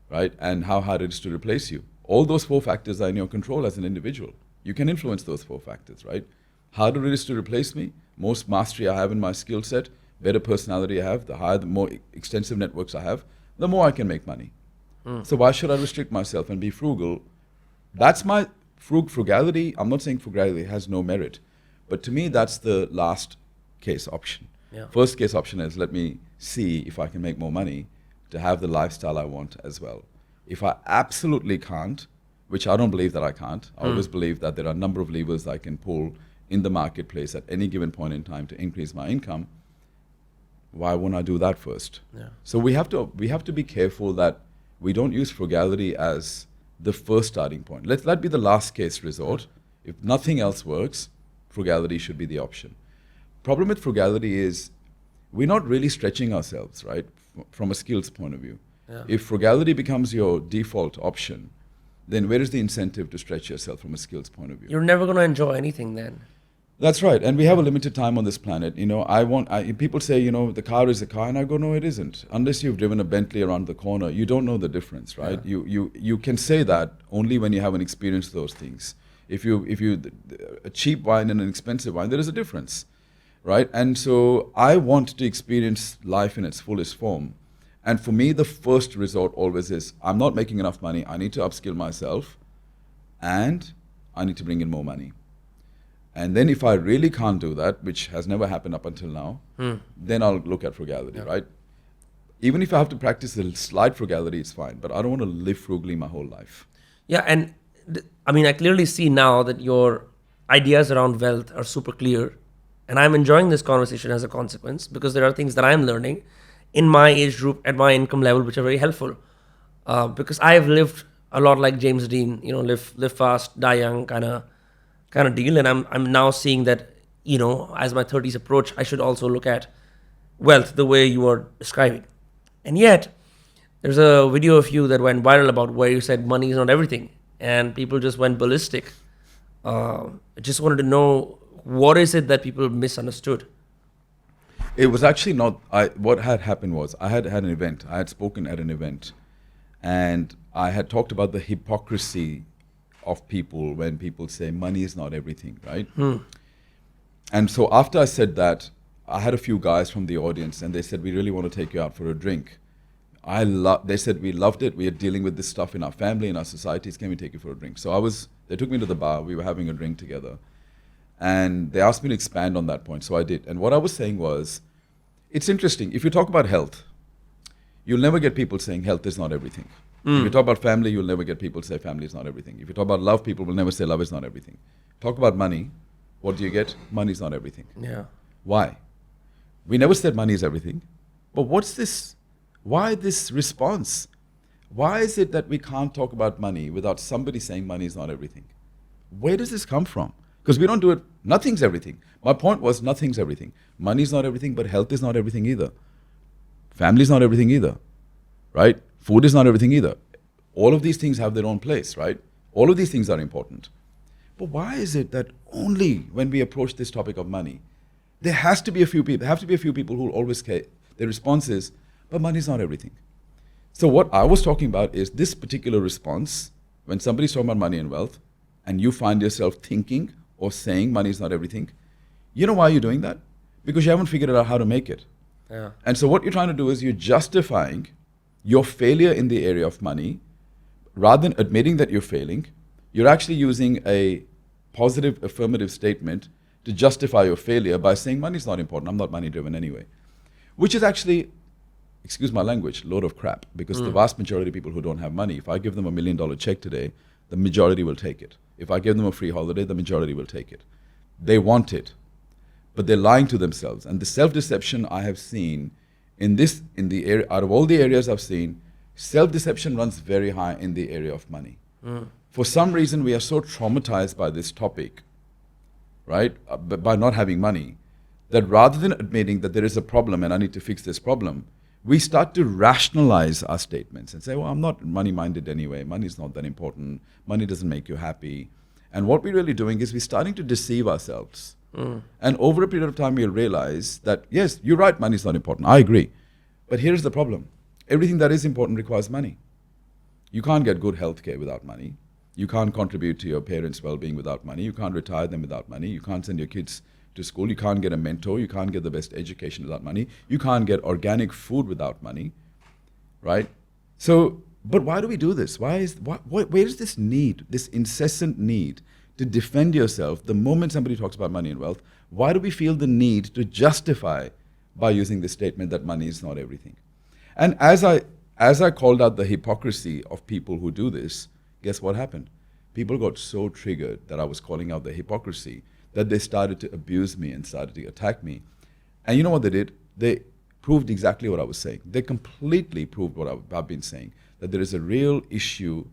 right? And how hard it is to replace you. All those 4 factors are in your control as an individual. You can influence those 4 factors, right? Harder it is to replace me, most mastery I have in my skill set, better personality I have, the higher, the more extensive networks I have, the more I can make money. So why should I restrict myself and be frugal? That's my frugality. I'm not saying frugality has no merit, but to me, that's the last case option. Yeah. First case option is let me see if I can make more money to have the lifestyle I want as well. If I absolutely can't, which I don't believe that I can't, I always believe that there are a number of levers I can pull in the marketplace at any given point in time to increase my income. Why won't I do that first? Yeah. So we have to be careful that we don't use frugality as the first starting point. Let that be the last case resort. If nothing else works, frugality should be the option. Problem with frugality is we're not really stretching ourselves, right, from a skills point of view. Yeah. If frugality becomes your default option, then where is the incentive to stretch yourself from a skills point of view? You're never going to enjoy anything then. That's right, and we have a limited time on this planet. You know, people say, you know, the car is a car, and I go, no, it isn't. Unless you've driven a Bentley around the corner, you don't know the difference, right? Yeah. You can say that only when you haven't experienced those things. If a cheap wine and an expensive wine, there is a difference, right? And so I want to experience life in its fullest form, and for me, the first resort always is I'm not making enough money. I need to upskill myself, and I need to bring in more money. And then if I really can't do that, which has never happened up until now, then I'll look at frugality, right? Even if I have to practice a slight frugality, it's fine. But I don't want to live frugally my whole life. Yeah, and I mean, I clearly see now that your ideas around wealth are super clear. And I'm enjoying this conversation as a consequence because there are things that I'm learning in my age group at my income level, which are very helpful. Because I have lived a lot like James Dean, you know, live fast, die young kind of deal. And I'm now seeing that, you know, as my 30s approach, I should also look at wealth the way you are describing. And yet, there's a video of you that went viral about where you said money is not everything. And people just went ballistic. I just wanted to know, what is it that people misunderstood? It was actually not, what had happened was I had an event. I had spoken at an event. And I had talked about the hypocrisy of people when people say money is not everything, right? And so after I said that, I had a few guys from the audience and they said, we really want to take you out for a drink. They said, we loved it. We are dealing with this stuff in our family, in our societies. Can we take you for a drink? So they took me to the bar. We were having a drink together. And they asked me to expand on that point. So I did. And what I was saying was, it's interesting. If you talk about health, you'll never get people saying health is not everything. If you talk about family, you'll never get people to say family is not everything. If you talk about love, people will never say love is not everything. Talk about money, what do you get? Money is not everything. Yeah. Why? We never said money is everything. But what's this? Why this response? Why is it that we can't talk about money without somebody saying money is not everything? Where does this come from? Because we don't do it, nothing's everything. My point was nothing's everything. Money is not everything, but health is not everything either. Family is not everything either, right? Food is not everything either. All of these things have their own place, right? All of these things are important. But why is it that only when we approach this topic of money, there have to be a few people who always care. Their response is, but money is not everything. So what I was talking about is this particular response, when somebody's talking about money and wealth, and you find yourself thinking or saying money is not everything, you know why you're doing that? Because you haven't figured out how to make it. Yeah. And so what you're trying to do is you're justifying your failure in the area of money. Rather than admitting that you're failing, you're actually using a positive affirmative statement to justify your failure by saying money's not important, I'm not money driven anyway. Which is actually, excuse my language, load of crap. Because the vast majority of people who don't have money, if I give them $1 million check today, the majority will take it. If I give them a free holiday, the majority will take it. They want it, but they're lying to themselves. And the self-deception I have seen out of all the areas I've seen, self-deception runs very high in the area of money. For some reason, we are so traumatized by this topic, right, by not having money, that rather than admitting that there is a problem and I need to fix this problem, we start to rationalize our statements and say, well, I'm not money-minded anyway. Money's not that important. Money doesn't make you happy. And what we're really doing is we're starting to deceive ourselves. And over a period of time, we'll realize that, yes, you're right, money's not important. I agree. But here's the problem. Everything that is important requires money. You can't get good healthcare without money. You can't contribute to your parents' well-being without money. You can't retire them without money. You can't send your kids to school. You can't get a mentor. You can't get the best education without money. You can't get organic food without money, right? So, but why do we do this? Where is this need, this incessant need to defend yourself the moment somebody talks about money and wealth? Why do we feel the need to justify by using this statement that money is not everything? And as I called out the hypocrisy of people who do this, guess what happened? People got so triggered that I was calling out the hypocrisy that they started to abuse me and started to attack me. And you know what they did? They proved exactly what I was saying. They completely proved what I've been saying, that there is a real issue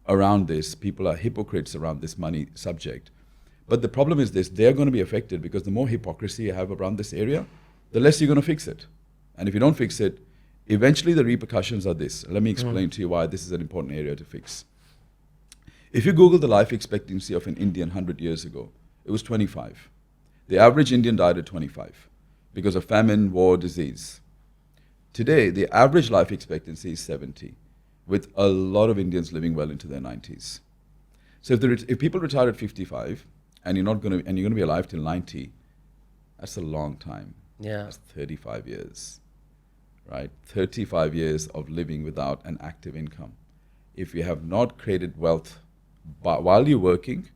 around this. People are hypocrites around this money subject. But the problem is this, they're going to be affected because the more hypocrisy you have around this area, the less you're going to fix it. And if you don't fix it, eventually the repercussions are this. Let me explain to you why this is an important area to fix. If you Google the life expectancy of an Indian 100 years ago, it was 25. The average Indian died at 25 because of famine, war, disease. Today, the average life expectancy is 70, with a lot of Indians living well into their 90s. So if people retire at 55 and you're going to be alive till 90, that's a long time. Yeah. That's 35 years, right? 35 years of living without an active income. If you have not created wealth while you're working,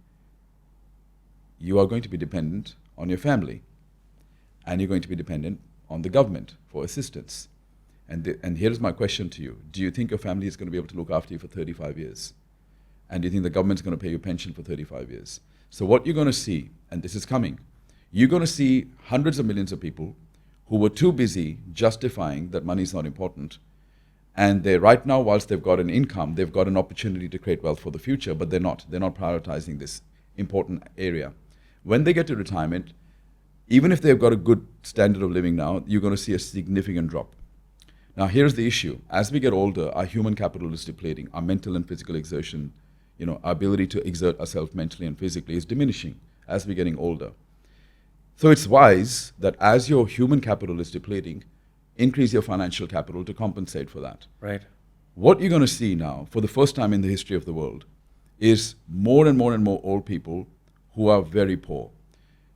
you are going to be dependent on your family, and you're going to be dependent on the government for assistance. And here's my question to you. Do you think your family is going to be able to look after you for 35 years? And do you think the government's going to pay you pension for 35 years? So what you're going to see, and this is coming, you're going to see hundreds of millions of people who were too busy justifying that money is not important. And they right now, whilst they've got an income, they've got an opportunity to create wealth for the future, but they're not prioritizing this important area. When they get to retirement, even if they've got a good standard of living now, you're going to see a significant drop. Now, here's the issue. As we get older, our human capital is depleting. Our mental and physical exertion, our ability to exert ourselves mentally and physically is diminishing as we're getting older. So it's wise that as your human capital is depleting, increase your financial capital to compensate for that. Right. What you're going to see now, for the first time in the history of the world, is more and more and more old people who are very poor.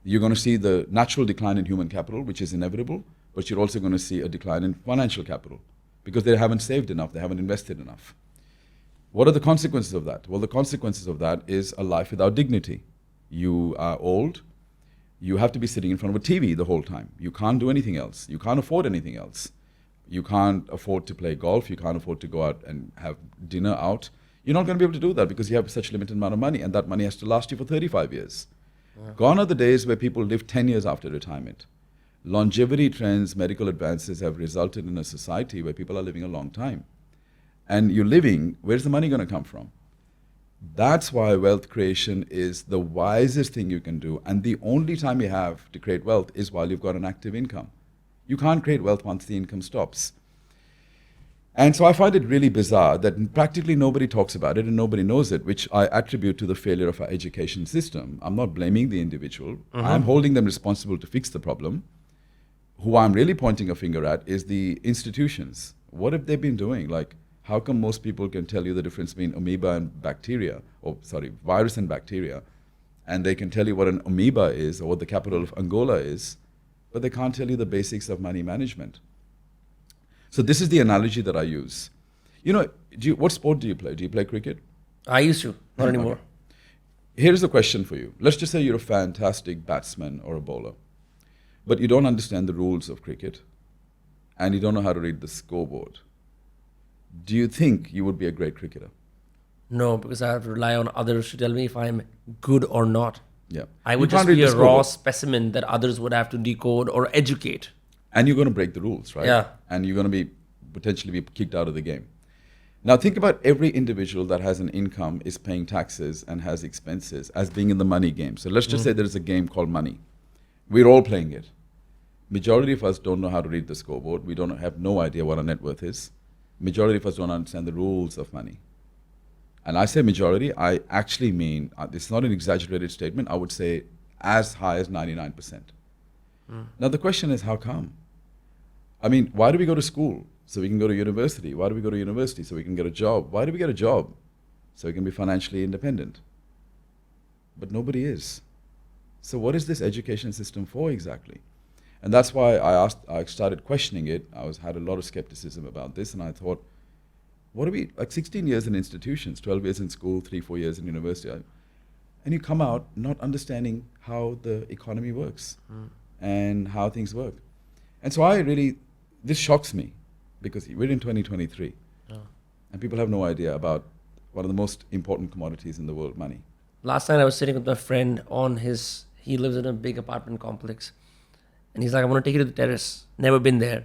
You're going to see the natural decline in human capital, which is inevitable, but you're also going to see a decline in financial capital because they haven't saved enough, they haven't invested enough. What are the consequences of that? Well, the consequences of that is a life without dignity. You are old, you have to be sitting in front of a TV the whole time. You can't do anything else. You can't afford anything else. You can't afford to play golf. You can't afford to go out and have dinner out. You're not going to be able to do that because you have such a limited amount of money, and that money has to last you for 35 years. Yeah. Gone are the days where people live 10 years after retirement. Longevity trends, medical advances have resulted in a society where people are living a long time. And you're living, where's the money going to come from? That's why wealth creation is the wisest thing you can do. And the only time you have to create wealth is while you've got an active income. You can't create wealth once the income stops. And so I find it really bizarre that practically nobody talks about it and nobody knows it, which I attribute to the failure of our education system. I'm not blaming the individual. I'm holding them responsible to fix the problem. Who I'm really pointing a finger at is the institutions. What have they been doing? Like, how come most people can tell you the difference between amoeba and bacteria, virus and bacteria, and they can tell you what an amoeba is or what the capital of Angola is, but they can't tell you the basics of money management? So this is the analogy that I use. What sport do you play? Do you play cricket? I used to, not anymore. Okay. Here's the question for you. Let's just say you're a fantastic batsman or a bowler, but you don't understand the rules of cricket, and you don't know how to read the scoreboard. Do you think you would be a great cricketer? No, because I have to rely on others to tell me if I'm good or not. Yeah. I would just be a raw specimen that others would have to decode or educate. And you're going to break the rules, right? Yeah. And you're going to potentially be kicked out of the game. Now think about every individual that has an income, is paying taxes and has expenses as being in the money game. So let's just say there's a game called money. We're all playing it. Majority of us don't know how to read the scoreboard. We don't have no idea what our net worth is. Majority of us don't understand the rules of money. And I say majority, I actually mean, this is not an exaggerated statement, I would say as high as 99%. Now the question is, how come? I mean, why do we go to school? So we can go to university. Why do we go to university? So we can get a job. Why do we get a job? So we can be financially independent. But nobody is. So what is this education system for exactly? And that's why I started questioning it. Had a lot of skepticism about this, and I thought, what are we, like 16 years in institutions, 12 years in school, 3-4 years in university, and you come out not understanding how the economy works and how things work. And so this shocks me, because we're in 2023, and people have no idea about one of the most important commodities in the world, money. Last night I was sitting with my friend he lives in a big apartment complex. And he's like, I want to take you to the terrace. Never been there.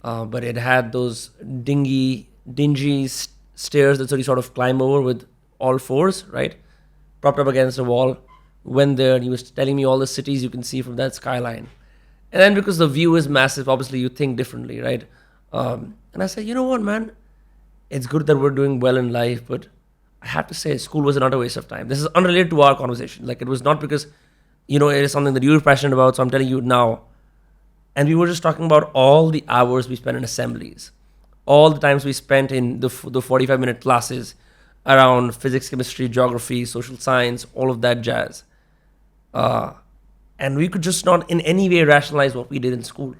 But it had those dingy stairs that you sort of climb over with all fours, right? Propped up against a wall. Went there and he was telling me all the cities you can see from that skyline. And then because the view is massive, obviously you think differently, right? And I said, you know what, man? It's good that we're doing well in life, but I have to say school was another waste of time. This is unrelated to our conversation. Like, it was not because, it is something that you're passionate about, so I'm telling you now. And we were just talking about all the hours we spent in assemblies, all the times we spent in the 45-minute classes around physics, chemistry, geography, social science, all of that jazz. And we could just not in any way rationalize what we did in school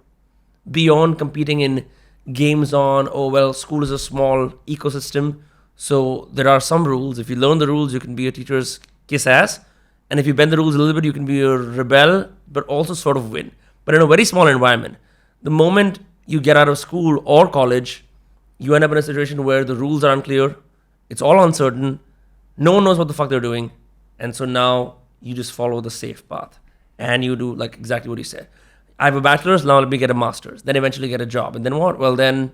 beyond competing in games on, school is a small ecosystem, so there are some rules. If you learn the rules, you can be a teacher's kiss ass. And if you bend the rules a little bit, you can be a rebel, but also sort of win. But in a very small environment, the moment you get out of school or college, you end up in a situation where the rules are unclear, it's all uncertain, no one knows what the fuck they're doing, and so now you just follow the safe path. And you do like exactly what you said. I have a bachelor's, now let me get a master's, then eventually get a job. And then what? Well then,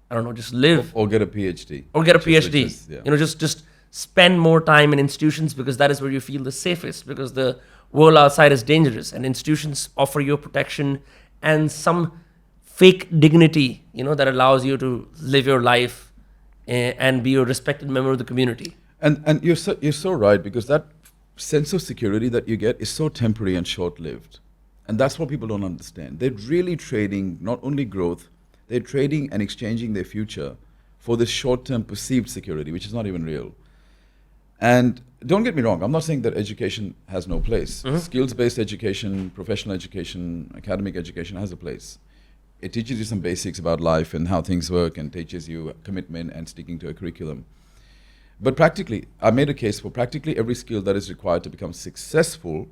I don't know, just live. Or get a PhD. Or get a PhD. Just spend more time in institutions, because that is where you feel the safest, because the world outside is dangerous and institutions offer you protection and some fake dignity, that allows you to live your life and be a respected member of the community. And you're so right, because that sense of security that you get is so temporary and short-lived. And that's what people don't understand. They're really trading not only growth, they're trading and exchanging their future for this short-term perceived security, which is not even real. And don't get me wrong, I'm not saying that education has no place. Skills-based education, professional education, academic education has a place. It teaches you some basics about life and how things work, and teaches you commitment and sticking to a curriculum. But practically, I made a case for practically every skill that is required to become successful,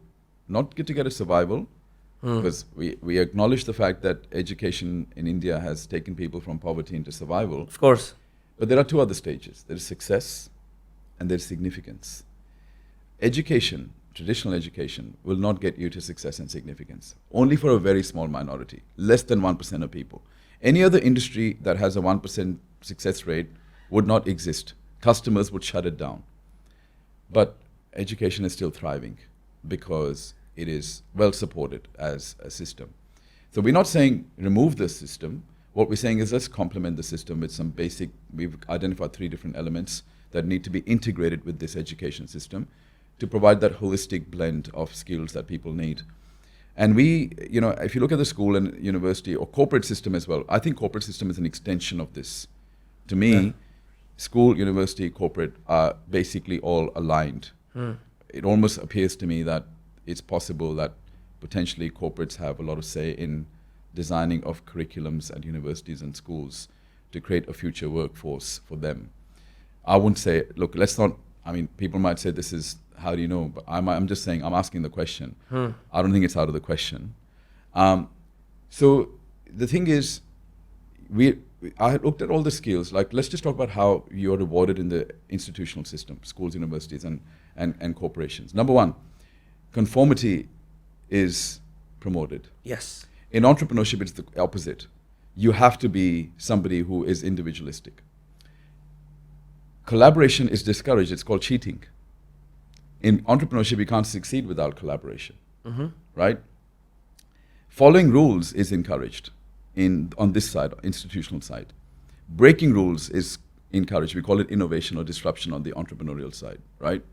not to get a survival, because we acknowledge the fact that education in India has taken people from poverty into survival. Of course. But there are two other stages. There is success and there's significance. Education, traditional education, will not get you to success and significance. Only for a very small minority, less than 1% of people. Any other industry that has a 1% success rate would not exist. Customers would shut it down. But education is still thriving because it is well supported as a system. So we're not saying remove the system. What we're saying is let's complement the system with some basic, we've identified 3 different elements that need to be integrated with this education system to provide that holistic blend of skills that people need. And we, if you look at the school and university or corporate system as well, I think corporate system is an extension of this. To me, school, university, corporate are basically all aligned. It almost appears to me that it's possible that potentially corporates have a lot of say in designing of curriculums at universities and schools to create a future workforce for them. I wouldn't say, look, let's not, people might say this is, how do you know? But I'm just saying, I'm asking the question. I don't think it's out of the question. So the thing is, I had looked at all the skills, like let's just talk about how you're rewarded in the institutional system, schools, universities, and corporations. Number 1, conformity is promoted. Yes. In entrepreneurship, it's the opposite. You have to be somebody who is individualistic. Collaboration is discouraged. It's called cheating. In entrepreneurship, you can't succeed without collaboration, right? Following rules is encouraged on this side, institutional side. Breaking rules is encouraged. We call it innovation or disruption on the entrepreneurial side, right?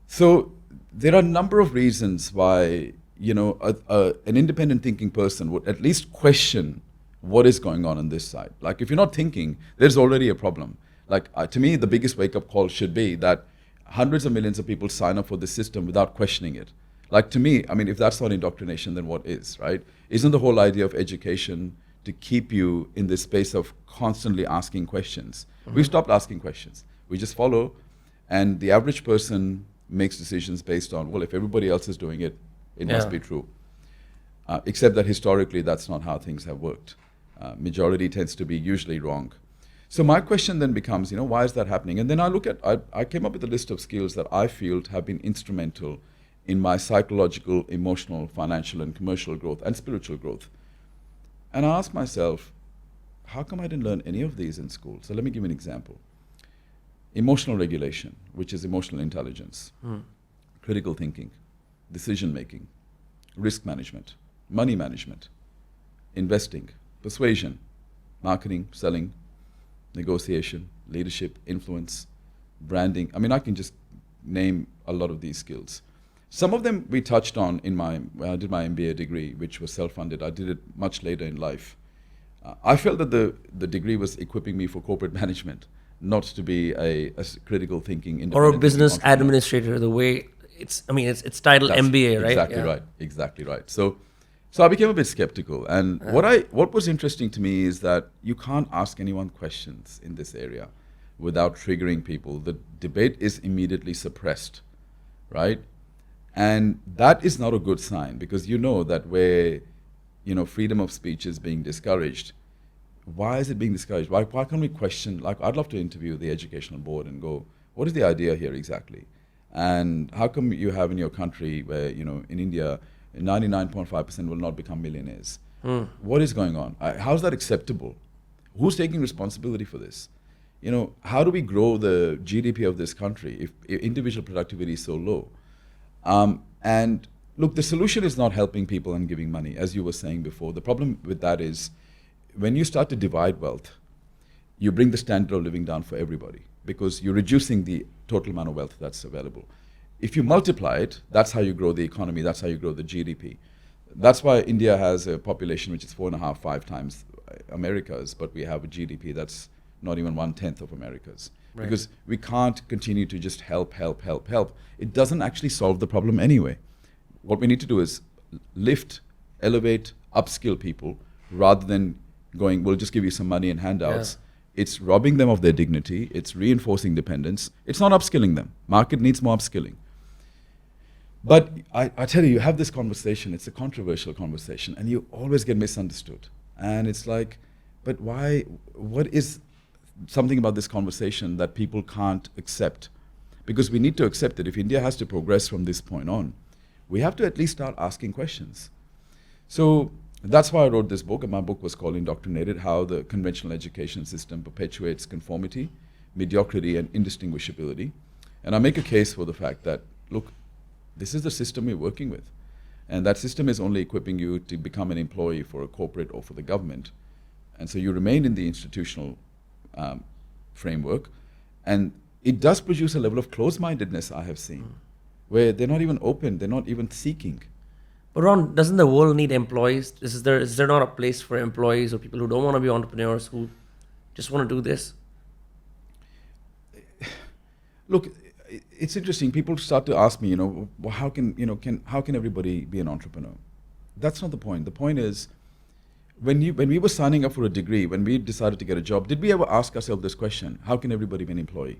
So there are a number of reasons why, an independent thinking person would at least question what is going on this side. Like, if you're not thinking, there's already a problem. Like, to me, the biggest wake-up call should be that hundreds of millions of people sign up for the system without questioning it. Like, to me, I mean, if that's not indoctrination, then what is, right? Isn't the whole idea of education to keep you in this space of constantly asking questions? Mm-hmm. We've stopped asking questions. We just follow, and the average person makes decisions based on, well, if everybody else is doing it, it must be true. Except that historically, that's not how things have worked. Majority tends to be usually wrong. So my question then becomes, why is that happening? And then I came up with a list of skills that I feel have been instrumental in my psychological, emotional, financial, and commercial growth and spiritual growth. And I asked myself, how come I didn't learn any of these in school? So let me give you an example. Emotional regulation, which is emotional intelligence, critical thinking, decision making, risk management, money management, investing, persuasion, marketing, selling, negotiation, leadership, influence, branding. I mean, I can just name a lot of these skills. Some of them we touched on when I did my MBA degree, which was self-funded. I did it much later in life. I felt that the degree was equipping me for corporate management, not to be a critical thinking independent or a business entrepreneur. Administrator. The way it's titled That's MBA, right? Exactly right. Exactly right. So I became a bit skeptical. And what was interesting to me is that you can't ask anyone questions in this area without triggering people. The debate is immediately suppressed, right? And that is not a good sign, because that where freedom of speech is being discouraged. Why is it being discouraged? Why can't we question? Like, I'd love to interview the educational board and go, what is the idea here exactly? And how come you have in your country where, in India, 99.5% will not become millionaires? What is going on? How's that acceptable? Who's taking responsibility for this? How do we grow the GDP of this country if individual productivity is so low? And look, the solution is not helping people and giving money, as you were saying before. The problem with that is when you start to divide wealth, you bring the standard of living down for everybody, because you're reducing the total amount of wealth that's available. If you multiply it, that's how you grow the economy, that's how you grow the GDP. That's why India has a population which is 4.5, 5 times America's, but we have a GDP that's not even 1/10 of America's. Right. Because we can't continue to just help. It doesn't actually solve the problem anyway. What we need to do is lift, elevate, upskill people, rather than going, we'll just give you some money and handouts. Yeah. It's robbing them of their dignity. It's reinforcing dependence. It's not upskilling them. Market needs more upskilling. But I tell you, you have this conversation. It's a controversial conversation, and you always get misunderstood. And it's like, but why? What is something about this conversation that people can't accept? Because we need to accept it. If India has to progress from this point on, we have to at least start asking questions. So that's why I wrote this book, and my book was called Indoctrinated: How the Conventional Education System Perpetuates Conformity, Mediocrity, and Indistinguishability. And I make a case for the fact that, look, this is the system we're working with. And that system is only equipping you to become an employee for a corporate or for the government. And so you remain in the institutional framework. And it does produce a level of closed-mindedness, I have seen, where they're not even open, they're not even seeking. But Ron, doesn't the world need employees? Is there not a place for employees or people who don't want to be entrepreneurs, who just want to do this? Look, it's interesting. People start to ask me, well, how can everybody be an entrepreneur? That's not the point. The point is, when we were signing up for a degree, when we decided to get a job, did we ever ask ourselves this question? How can everybody be an employee?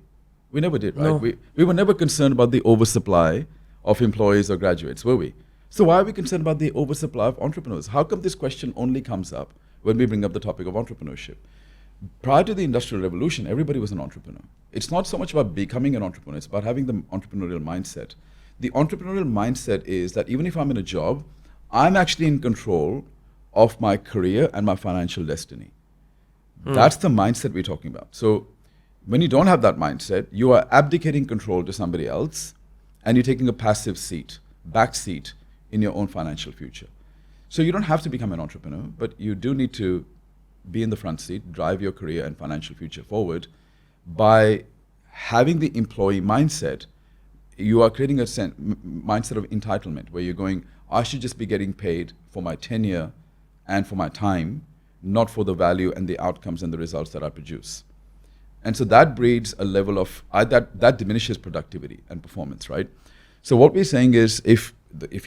We never did, right? No. We were never concerned about the oversupply of employees or graduates, were we? So why are we concerned about the oversupply of entrepreneurs? How come this question only comes up when we bring up the topic of entrepreneurship? Prior to the Industrial Revolution, everybody was an entrepreneur. It's not so much about becoming an entrepreneur, it's about having the entrepreneurial mindset. The entrepreneurial mindset is that even if I'm in a job, I'm actually in control of my career and my financial destiny. That's the mindset we're talking about. So when you don't have that mindset, you are abdicating control to somebody else, and you're taking a passive seat, back seat in your own financial future. So you don't have to become an entrepreneur, but you do need to be in the front seat, drive your career and financial future forward by having the employee mindset. You are creating a mindset of entitlement where you're going, I should just be getting paid for my tenure and for my time, not for the value and the outcomes and the results that I produce. And so that breeds a level of, that diminishes productivity and performance, right? So what we're saying is if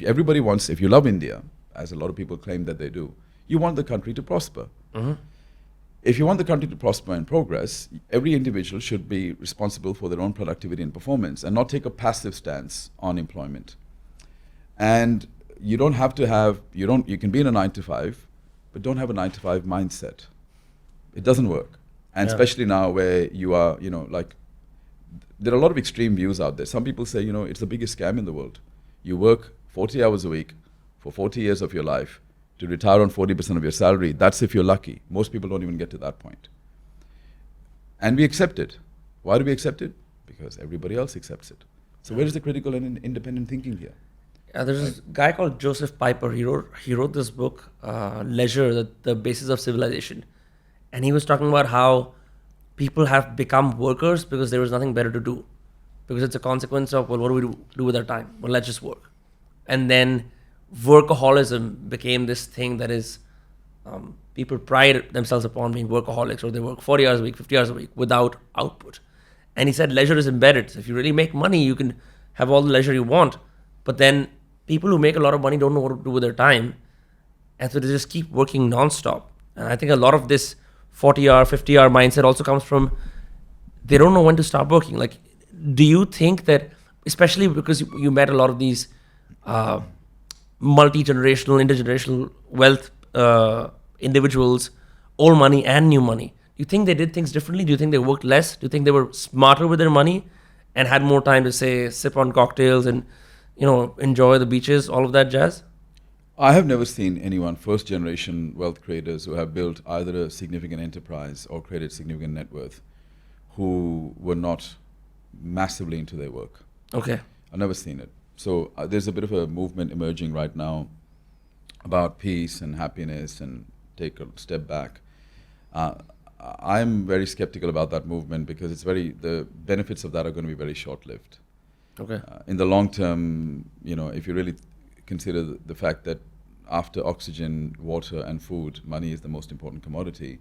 everybody wants, if you love India, as a lot of people claim that they do, you want the country to prosper. Mm-hmm. If you want the country to prosper and progress, every individual should be responsible for their own productivity and performance and not take a passive stance on employment. And you don't have to have, you can be in a 9-to-5, but don't have a 9-to-5 mindset. It doesn't work. And especially now where you are, there are a lot of extreme views out there. Some people say, it's the biggest scam in the world. You work 40 hours a week for 40 years of your life to retire on 40% of your salary. That's if you're lucky. Most people don't even get to that point. And we accept it. Why do we accept it? Because everybody else accepts it. So where is the critical and independent thinking here? There's this guy called Joseph Piper. He wrote this book, Leisure, the Basis of Civilization. And he was talking about how people have become workers because there was nothing better to do. Because it's a consequence of, well, what do we do with our time? Well, let's just work. And then workaholism became this thing that is, people pride themselves upon being workaholics, or they work 40 hours a week, 50 hours a week without output. And he said leisure is embedded. So if you really make money, you can have all the leisure you want. But then people who make a lot of money don't know what to do with their time. And so they just keep working nonstop. And I think a lot of this 40-hour, 50-hour mindset also comes from they don't know when to stop working. Like, do you think that, especially because you met a lot of these multi-generational, intergenerational wealth individuals, old money and new money, do you think they did things differently? Do you think they worked less? Do you think they were smarter with their money and had more time to, say, sip on cocktails and, enjoy the beaches, all of that jazz? I have never seen anyone, first generation wealth creators who have built either a significant enterprise or created significant net worth, who were not massively into their work. Okay. I've never seen it. So there's a bit of a movement emerging right now about peace and happiness and take a step back. I'm very skeptical about that movement because the benefits of that are going to be very short-lived. Okay. In the long term, if you really consider the fact that after oxygen, water, and food, money is the most important commodity.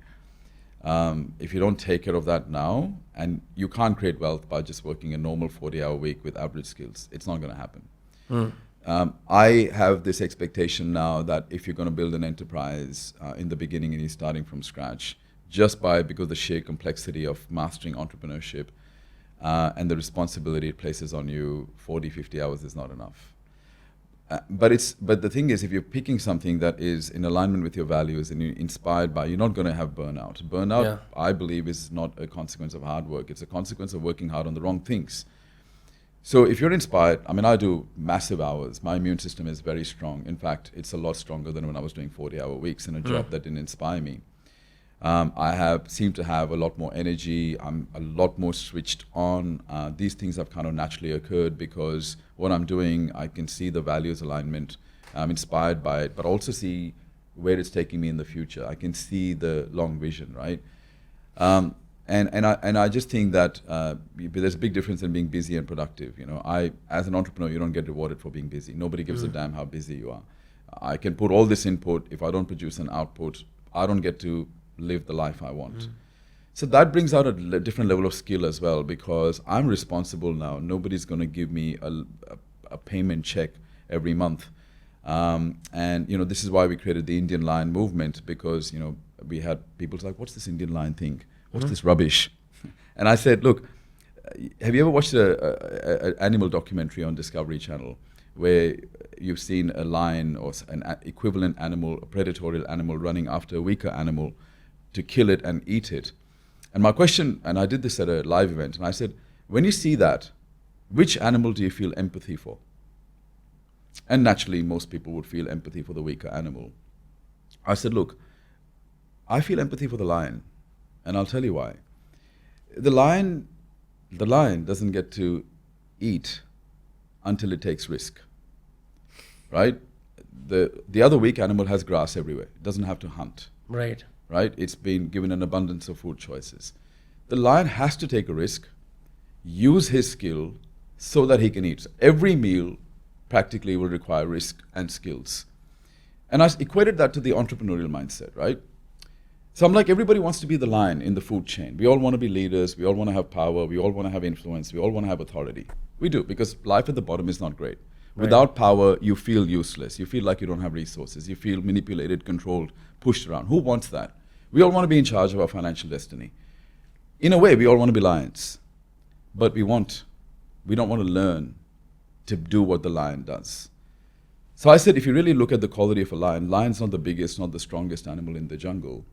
If you don't take care of that now, and you can't create wealth by just working a normal 40-hour week with average skills, it's not going to happen. I have this expectation now that if you're going to build an enterprise in the beginning and you're starting from scratch, because the sheer complexity of mastering entrepreneurship and the responsibility it places on you, 40, 50 hours is not enough. But the thing is, if you're picking something that is in alignment with your values and you're inspired by, you're not going to have burnout. Burnout, I believe, is not a consequence of hard work. It's a consequence of working hard on the wrong things. So if you're inspired, I do massive hours. My immune system is very strong. In fact, it's a lot stronger than when I was doing 40-hour weeks in a job that didn't inspire me. I seem to have a lot more energy. I'm a lot more switched on. These things have kind of naturally occurred because what I'm doing, I can see the values alignment. I'm inspired by it, but also see where it's taking me in the future. I can see the long vision, right? And I just think that there's a big difference in being busy and productive. As an entrepreneur, you don't get rewarded for being busy. Nobody gives a damn how busy you are. I can put all this input. If I don't produce an output, I don't get to live the life I want. So that brings out a different level of skill as well, because I'm responsible now. Nobody's going to give me a payment check every month. And this is why we created the Indian Lion movement, because we had people like, what's this Indian Lion thing? What's this rubbish? And I said, look, have you ever watched an animal documentary on Discovery Channel where you've seen a lion or an equivalent animal, a predatory animal, running after a weaker animal to kill it and eat it? And my question, and I did this at a live event, and I said, when you see that, which animal do you feel empathy for? And naturally, most people would feel empathy for the weaker animal. I said, look, I feel empathy for the lion, and I'll tell you why. The lion doesn't get to eat until it takes risk, right? the other weak animal has grass everywhere. It doesn't have to hunt. Right. Right? It's been given an abundance of food choices. The lion has to take a risk, use his skill so that he can eat. So every meal practically will require risk and skills. And I equated that to the entrepreneurial mindset, right? So I'm like, everybody wants to be the lion in the food chain. We all want to be leaders. We all want to have power. We all want to have influence. We all want to have authority. We do, because life at the bottom is not great. Right. Without power, you feel useless. You feel like you don't have resources. You feel manipulated, controlled, pushed around. Who wants that? We all want to be in charge of our financial destiny. In a way, we all want to be lions. But we don't want to learn to do what the lion does. So I said, if you really look at the quality of a lion, lion's not the biggest, not the strongest animal in the jungle.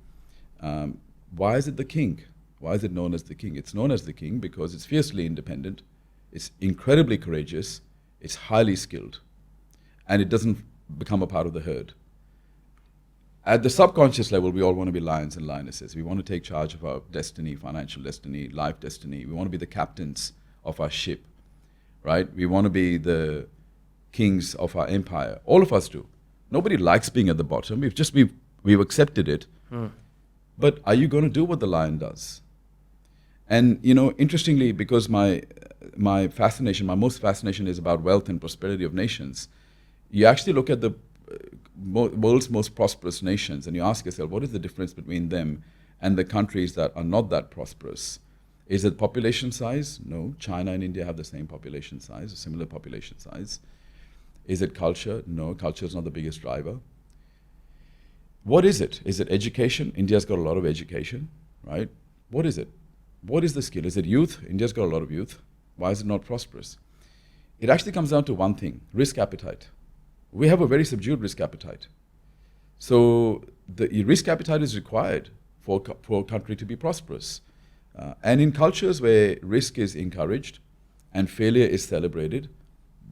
Why is it the king? Why is it known as the king? It's known as the king because it's fiercely independent, it's incredibly courageous, it's highly skilled, and it doesn't become a part of the herd. At the subconscious level, we all want to be lions and lionesses. We want to take charge of our destiny, financial destiny, life destiny. We want to be the captains of our ship, right? We want to be the kings of our empire. All of us do. Nobody likes being at the bottom. We've accepted it. But are you going to do what the lion does? And, interestingly, because my most fascination is about wealth and prosperity of nations, you actually look at the world's most prosperous nations and you ask yourself, what is the difference between them and the countries that are not that prosperous? Is it population size? No. China and India have the same population size, a similar population size. Is it culture? No. Culture is not the biggest driver. What is it? Is it education? India's got a lot of education, right? What is it? What is the skill? Is it youth? India's got a lot of youth. Why is it not prosperous? It actually comes down to one thing, risk appetite. We have a very subdued risk appetite. So the risk appetite is required for a country to be prosperous. And in cultures where risk is encouraged and failure is celebrated,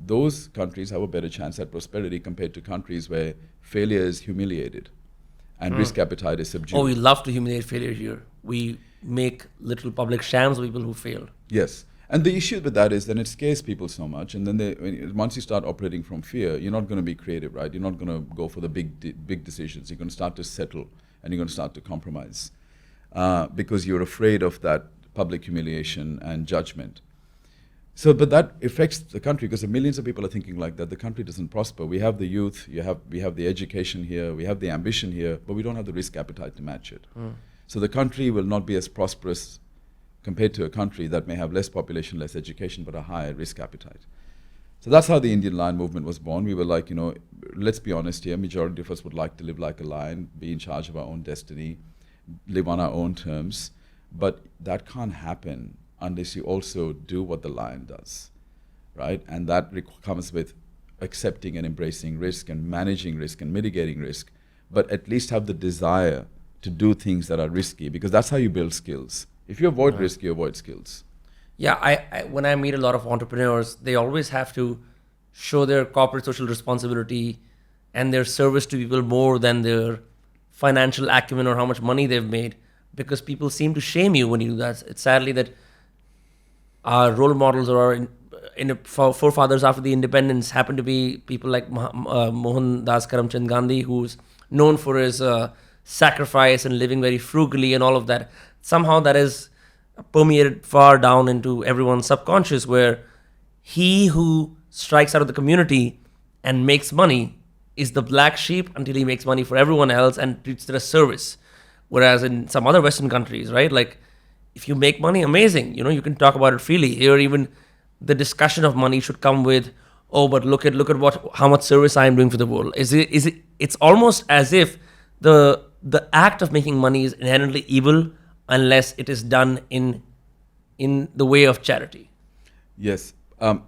those countries have a better chance at prosperity compared to countries where failure is humiliated and risk appetite is subdued. Oh, we love to humiliate failure here. We make little public shams of people who fail. Yes. And the issue with that is then it scares people so much. And then once you start operating from fear, you're not going to be creative, right? You're not going to go for the big decisions. You're going to start to settle and you're going to start to compromise because you're afraid of that public humiliation and judgment. So, but that affects the country because millions of people are thinking like that. The country doesn't prosper. We have the youth, we have the education here, we have the ambition here, but we don't have the risk appetite to match it. So the country will not be as prosperous compared to a country that may have less population, less education, but a higher risk appetite. So that's how the Indian lion movement was born. We were like, let's be honest here, majority of us would like to live like a lion, be in charge of our own destiny, live on our own terms, but that can't happen unless you also do what the lion does, right? And that comes with accepting and embracing risk and managing risk and mitigating risk, but at least have the desire to do things that are risky because that's how you build skills. If you avoid risk, you avoid skills. Yeah, I when I meet a lot of entrepreneurs, they always have to show their corporate social responsibility and their service to people more than their financial acumen or how much money they've made because people seem to shame you when you do that. It's sadly that our role models or our forefathers after the independence happen to be people like Mohandas Karamchand Gandhi, who's known for his sacrifice and living very frugally and all of that. Somehow that is permeated far down into everyone's subconscious where he who strikes out of the community and makes money is the black sheep until he makes money for everyone else and treats it as service. Whereas in some other Western countries, right, like if you make money, amazing, you can talk about it freely. Here even the discussion of money should come with, oh, but look at how much service I am doing for the world. It's almost as if the act of making money is inherently evil unless it is done in the way of charity. Yes.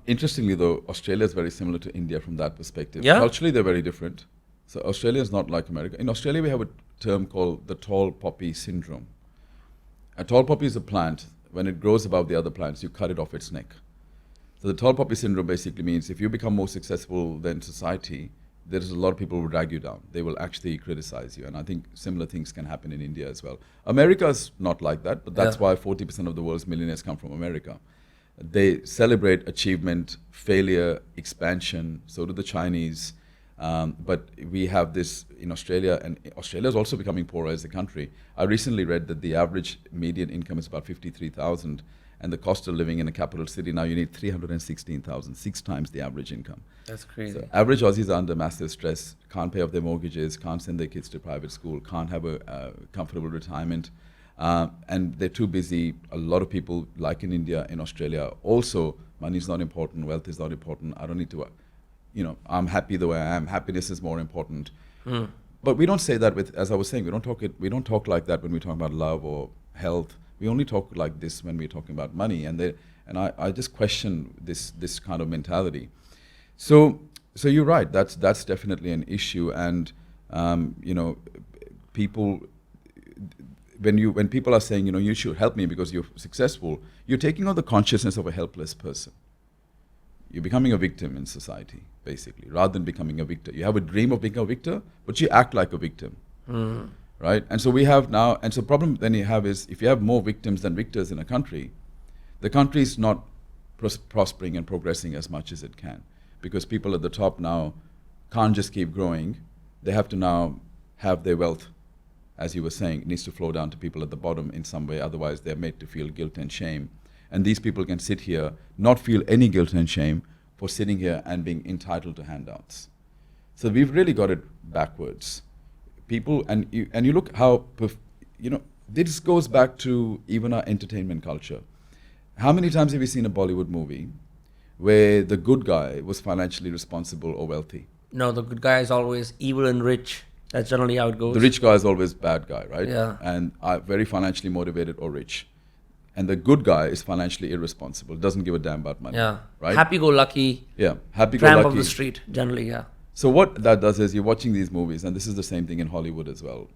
Interestingly, though, Australia is very similar to India from that perspective. Yeah? Culturally, they're very different. So Australia is not like America. In Australia, we have a term called the tall poppy syndrome. A tall poppy is a plant. When it grows above the other plants, you cut it off its neck. So the tall poppy syndrome basically means if you become more successful than society, there's a lot of people who drag you down. They will actually criticize you. And I think similar things can happen in India as well. America's not like that, but that's why 40% of the world's millionaires come from America. They celebrate achievement, failure, expansion. So do the Chinese. But we have this in Australia, and Australia is also becoming poorer as a country. I recently read that the average median income is about 53,000, and the cost of living in a capital city now you need 316,000, 6 times the average income. That's crazy. So average Aussies are under massive stress, can't pay off their mortgages, can't send their kids to private school, can't have a comfortable retirement, and they're too busy. A lot of people, like in India, in Australia, also money is not important, wealth is not important. I don't need to, I'm happy the way I am. Happiness is more important. But we don't say that with, as I was saying, we don't talk like that when we talk about love or health. We only talk like this when we're talking about money, and I just question this kind of mentality. So you're right. That's definitely an issue, and people, when people are saying you should help me because you're successful, you're taking on the consciousness of a helpless person. You're becoming a victim in society, basically, rather than becoming a victor. You have a dream of being a victor, but you act like a victim. Right? And so we have now, and so the problem then you have is if you have more victims than victors in a country, the country is not prospering and progressing as much as it can, because people at the top now can't just keep growing. They have to now have their wealth, as you were saying, needs to flow down to people at the bottom in some way. Otherwise, they're made to feel guilt and shame. And these people can sit here, not feel any guilt and shame for sitting here and being entitled to handouts. So we've really got it backwards. People, and you look how, this goes back to even our entertainment culture. How many times have you seen a Bollywood movie where the good guy was financially responsible or wealthy? No, the good guy is always evil and rich. That's generally how it goes. The rich guy is always bad guy, right? Yeah. And very financially motivated or rich. And the good guy is financially irresponsible, doesn't give a damn about money. Yeah. Right? Happy-go-lucky. Yeah. Happy-go-lucky. Tramp of the street, generally, yeah. So what that does is you're watching these movies, and this is the same thing in Hollywood as well.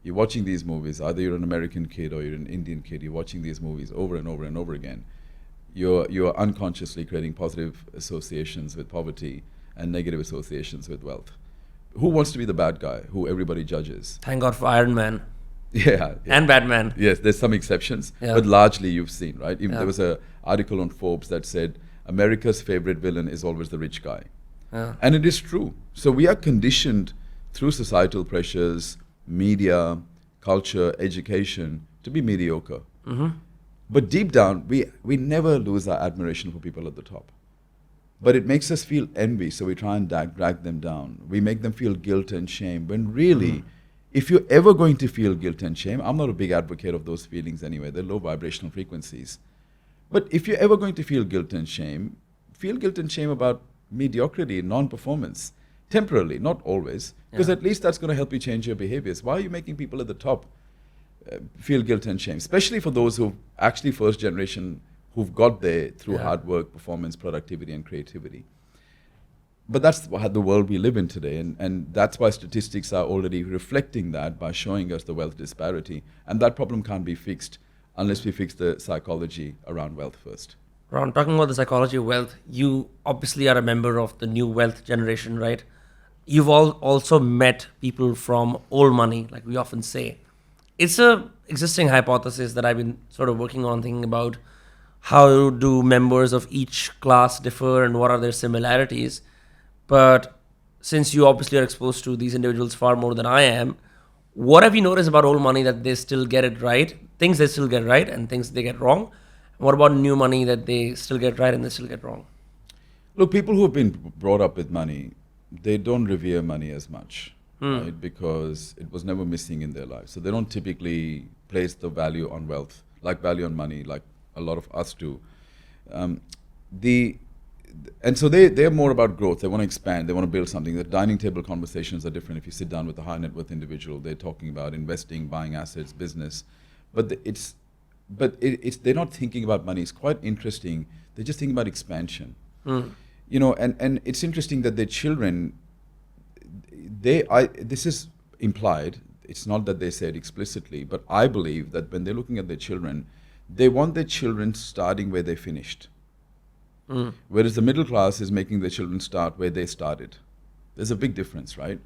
You're watching these movies, either you're an American kid or you're an Indian kid, you're watching these movies over and over and over again. You're unconsciously creating positive associations with poverty and negative associations with wealth. Who wants to be the bad guy who everybody judges? Thank God for Iron Man. Yeah. And Batman. Yes, there's some exceptions, Yeah. but largely you've seen, right? Even Yeah. there was an article on Forbes that said America's favorite villain is always the rich guy. Yeah. And it is true. So we are conditioned through societal pressures, media, culture, education to be mediocre. But deep down, we never lose our admiration for people at the top. But it makes us feel envy, so we try and drag them down. We make them feel guilt and shame, when really, if you're ever going to feel guilt and shame, I'm not a big advocate of those feelings anyway, they're low vibrational frequencies. But if you're ever going to feel guilt and shame about mediocrity, non-performance, temporarily, not always, because at least that's going to help you change your behaviors. Why are you making people at the top feel guilt and shame, especially for those who actually first generation who've got there through hard work, performance, productivity, and creativity? But that's the world we live in today, and that's why statistics are already reflecting that by showing us the wealth disparity, and that problem can't be fixed unless we fix the psychology around wealth first. Ron, talking about the psychology of wealth, you obviously are a member of the new wealth generation, right? You've also met people from old money, like we often say. It's a existing hypothesis that I've been sort of working on, thinking about how do members of each class differ and what are their similarities. But since you obviously are exposed to these individuals far more than I am, what have you noticed about old money that they still get it right, things they still get right and things they get wrong? What about new money that they still get right and they still get wrong? Look, people who have been brought up with money, they don't revere money as much, right? Because it was never missing in their lives. So they don't typically place the value on wealth, like value on money, like a lot of us do. And so they're more about growth. They want to expand. They want to build something. The dining table conversations are different. If you sit down with a high net worth individual, they're talking about investing, buying assets, business. But they're not thinking about money. It's quite interesting. They're just thinking about expansion. And it's interesting that their children, this is implied. It's not that they say it explicitly, but I believe that when they're looking at their children, they want their children starting where they finished. Whereas the middle class is making their children start where they started. There's a big difference, right?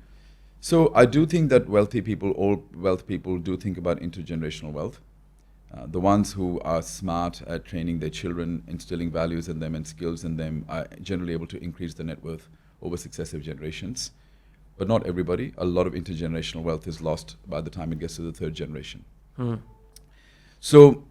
So I do think that all wealth people do think about intergenerational wealth. The ones who are smart at training their children, instilling values in them and skills in them, are generally able to increase the net worth over successive generations. but not everybody. A lot of intergenerational wealth is lost by the time it gets to the third generation. So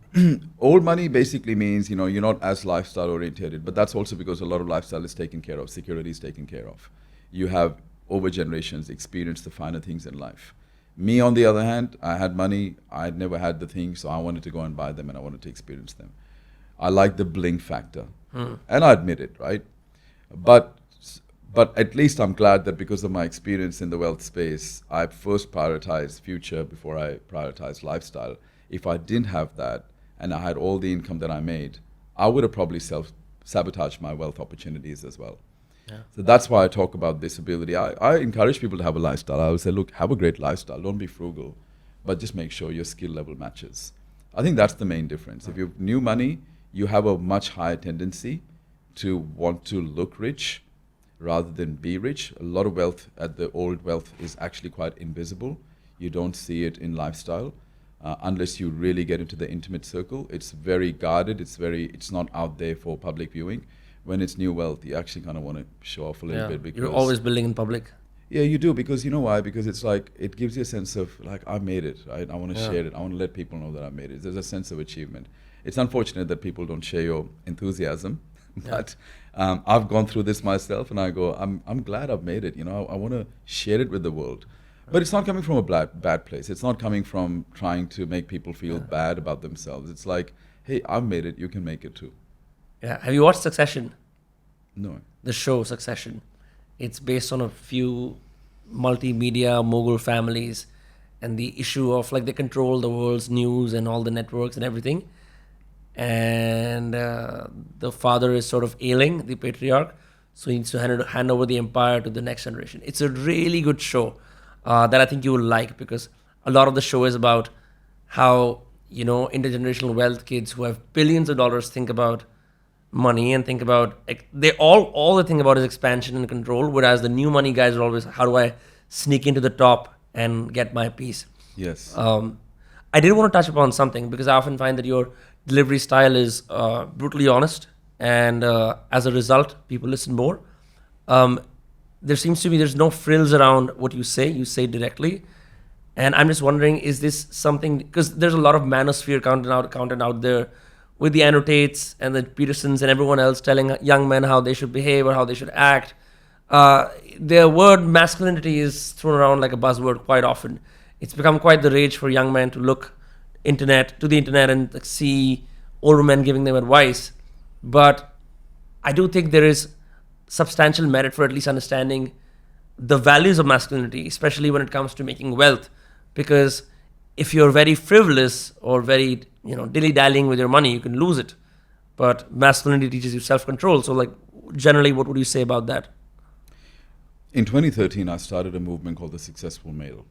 old money basically means, you're not as lifestyle orientated, but that's also because a lot of lifestyle is taken care of, security is taken care of. You have over generations experienced the finer things in life. Me, on the other hand, I had money, I'd never had the things, so I wanted to go and buy them and I wanted to experience them. I like the bling factor, and I admit it, right? But at least I'm glad that because of my experience in the wealth space, I first prioritized future before I prioritized lifestyle. If I didn't have that and I had all the income that I made, I would have probably self-sabotaged my wealth opportunities as well. Yeah. So that's why I talk about this ability. I encourage people to have a lifestyle. I would say, look, have a great lifestyle. Don't be frugal, but just make sure your skill level matches. I think that's the main difference. If you have new money, you have a much higher tendency to want to look rich rather than be rich. A lot of wealth at the old wealth is actually quite invisible. You don't see it in lifestyle unless you really get into the intimate circle. It's very guarded. It's not out there for public viewing. When it's new wealth, you actually kind of want to show off a little bit. Because you're always building in public. Yeah, you do, because you know why? Because it's like, it gives you a sense of like, I made it, right? I want to share it. I want to let people know that I made it. There's a sense of achievement. It's unfortunate that people don't share your enthusiasm, but I've gone through this myself, and I go, I'm glad I've made it. I want to share it with the world. But it's not coming from a bad place. It's not coming from trying to make people feel bad about themselves. It's like, hey, I've made it. You can make it too. Yeah. Have you watched Succession? No. The show Succession. It's based on a few multimedia mogul families and the issue of like they control the world's news and all the networks and everything. And the father is sort of ailing, the patriarch, so he needs to hand over the empire to the next generation. It's a really good show that I think you will like, because a lot of the show is about how, intergenerational wealth kids who have billions of dollars think about money and think about, they all they think about is expansion and control, whereas the new money guys are always, how do I sneak into the top and get my piece? Yes. I did want to touch upon something, because I often find that your delivery style is brutally honest, and as a result, people listen more. There seems to be, there's no frills around what you say directly. And I'm just wondering, is this something, because there's a lot of manosphere content out there with the annotates and the Petersons and everyone else telling young men how they should behave or how they should act. The word masculinity is thrown around like a buzzword quite often. It's become quite the rage for young men to look to the internet and see older men giving them advice. But I do think there is substantial merit for at least understanding the values of masculinity, especially when it comes to making wealth. Because if you're very frivolous or very, dilly-dallying with your money, you can lose it. But masculinity teaches you self-control. So, generally, what would you say about that? In 2013, I started a movement called the Successful Male.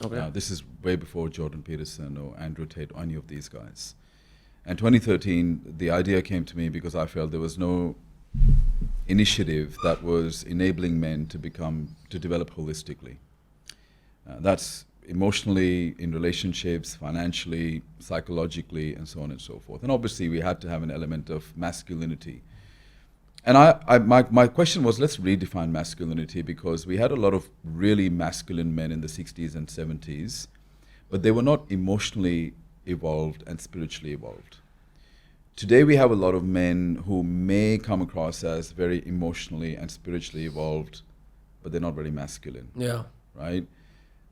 Okay. This is way before Jordan Peterson or Andrew Tate or any of these guys. And 2013, the idea came to me because I felt there was no initiative that was enabling men to develop holistically. That's emotionally, in relationships, financially, psychologically, and so on and so forth. And obviously, we had to have an element of masculinity. And my question was, let's redefine masculinity, because we had a lot of really masculine men in the 60s and 70s, but they were not emotionally evolved and spiritually evolved. Today, we have a lot of men who may come across as very emotionally and spiritually evolved, but they're not very masculine. Yeah. Right?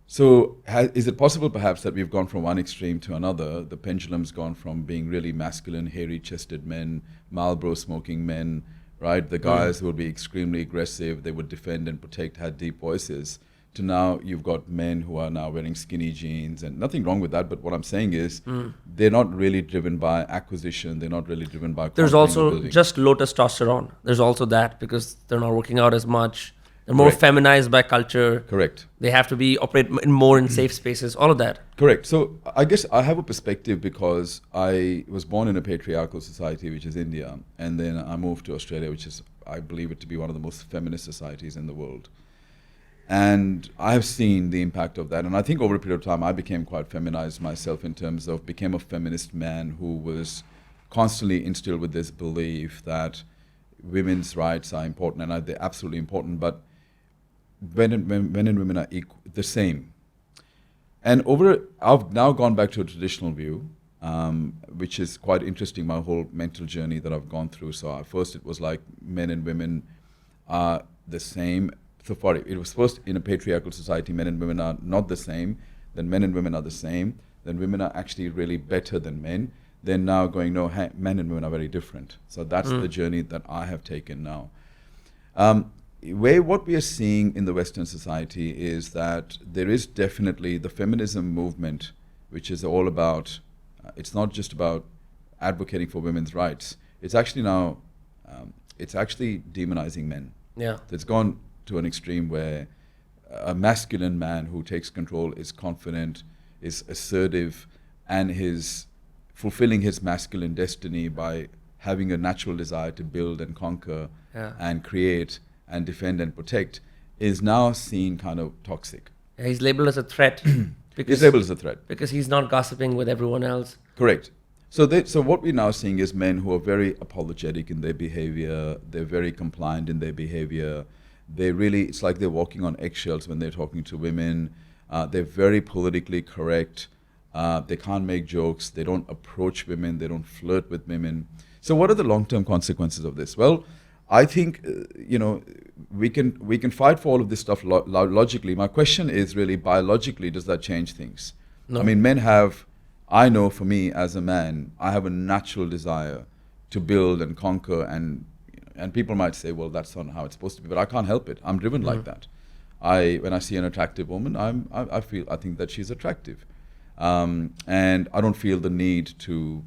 So is it possible perhaps that we've gone from one extreme to another? The pendulum's gone from being really masculine, hairy-chested men, Marlboro smoking men, right? The guys who would be extremely aggressive, they would defend and protect, had deep voices, to now you've got men who are now wearing skinny jeans, and nothing wrong with that, but what I'm saying is they're not really driven by acquisition, they're not really driven by There's also just low testosterone. There's also that, because they're not working out as much. They're more feminized by culture. Correct. They have to operate more in safe spaces, all of that. Correct. So I guess I have a perspective because I was born in a patriarchal society, which is India, and then I moved to Australia, which is, I believe it to be one of the most feminist societies in the world. And I have seen the impact of that. And I think over a period of time, I became quite feminized myself in terms of became a feminist man who was constantly instilled with this belief that women's rights are important, and they're absolutely important, but men and women are the same. And I've now gone back to a traditional view, which is quite interesting, my whole mental journey that I've gone through. So at first it was like men and women are the same. So far, it was first in a patriarchal society, men and women are not the same. Then men and women are the same. Then women are actually really better than men. Then now going, no, men and women are very different. So that's the journey that I have taken now. What we are seeing in the Western society is that there is definitely the feminism movement, which is all about, it's not just about advocating for women's rights. It's actually now, it's actually demonizing men. Yeah. It's gone to an extreme where a masculine man who takes control is confident, is assertive, and is fulfilling his masculine destiny by having a natural desire to build and conquer and create and defend and protect, is now seen kind of toxic. Yeah, he's labeled as a threat. He's labeled as a threat. Because he's not gossiping with everyone else. Correct. So what we're now seeing is men who are very apologetic in their behavior, they're very compliant in their behavior, it's like they're walking on eggshells when they're talking to women, they're very politically correct, they can't make jokes, they don't approach women, they don't flirt with women. So what are the long-term consequences of this? Well, I think, we can fight for all of this stuff logically. My question is really, biologically, does that change things? No. I mean, I know for me as a man, I have a natural desire to build and conquer, and people might say, well, that's not how it's supposed to be, but I can't help it. I'm driven like that. When I see an attractive woman, I think that she's attractive. And I don't feel the need to,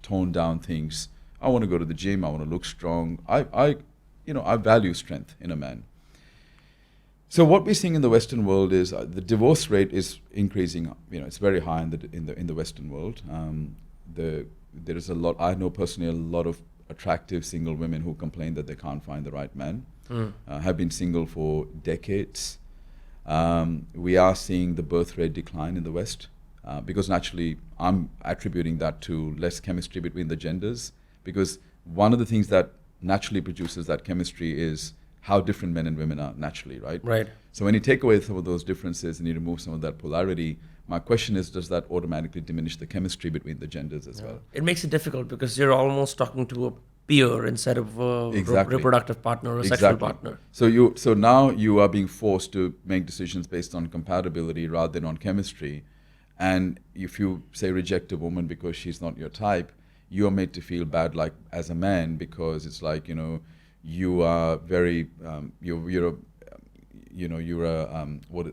tone down things. I want to go to the gym. I want to look strong. I value strength in a man. So what we're seeing in the Western world is the divorce rate is increasing. It's very high in the Western world. There is a lot. I know personally a lot of attractive single women who complain that they can't find the right man. Have been single for decades. We are seeing the birth rate decline in the West because naturally I'm attributing that to less chemistry between the genders, because one of the things that naturally produces that chemistry is how different men and women are naturally, right? Right. So when you take away some of those differences and you remove some of that polarity, my question is, does that automatically diminish the chemistry between the genders as well? It makes it difficult because you're almost talking to a peer instead of a reproductive partner or a sexual partner. So now you are being forced to make decisions based on compatibility rather than on chemistry. And if you say reject a woman because she's not your type, you are made to feel bad, like as a man, because it's like, you are very you're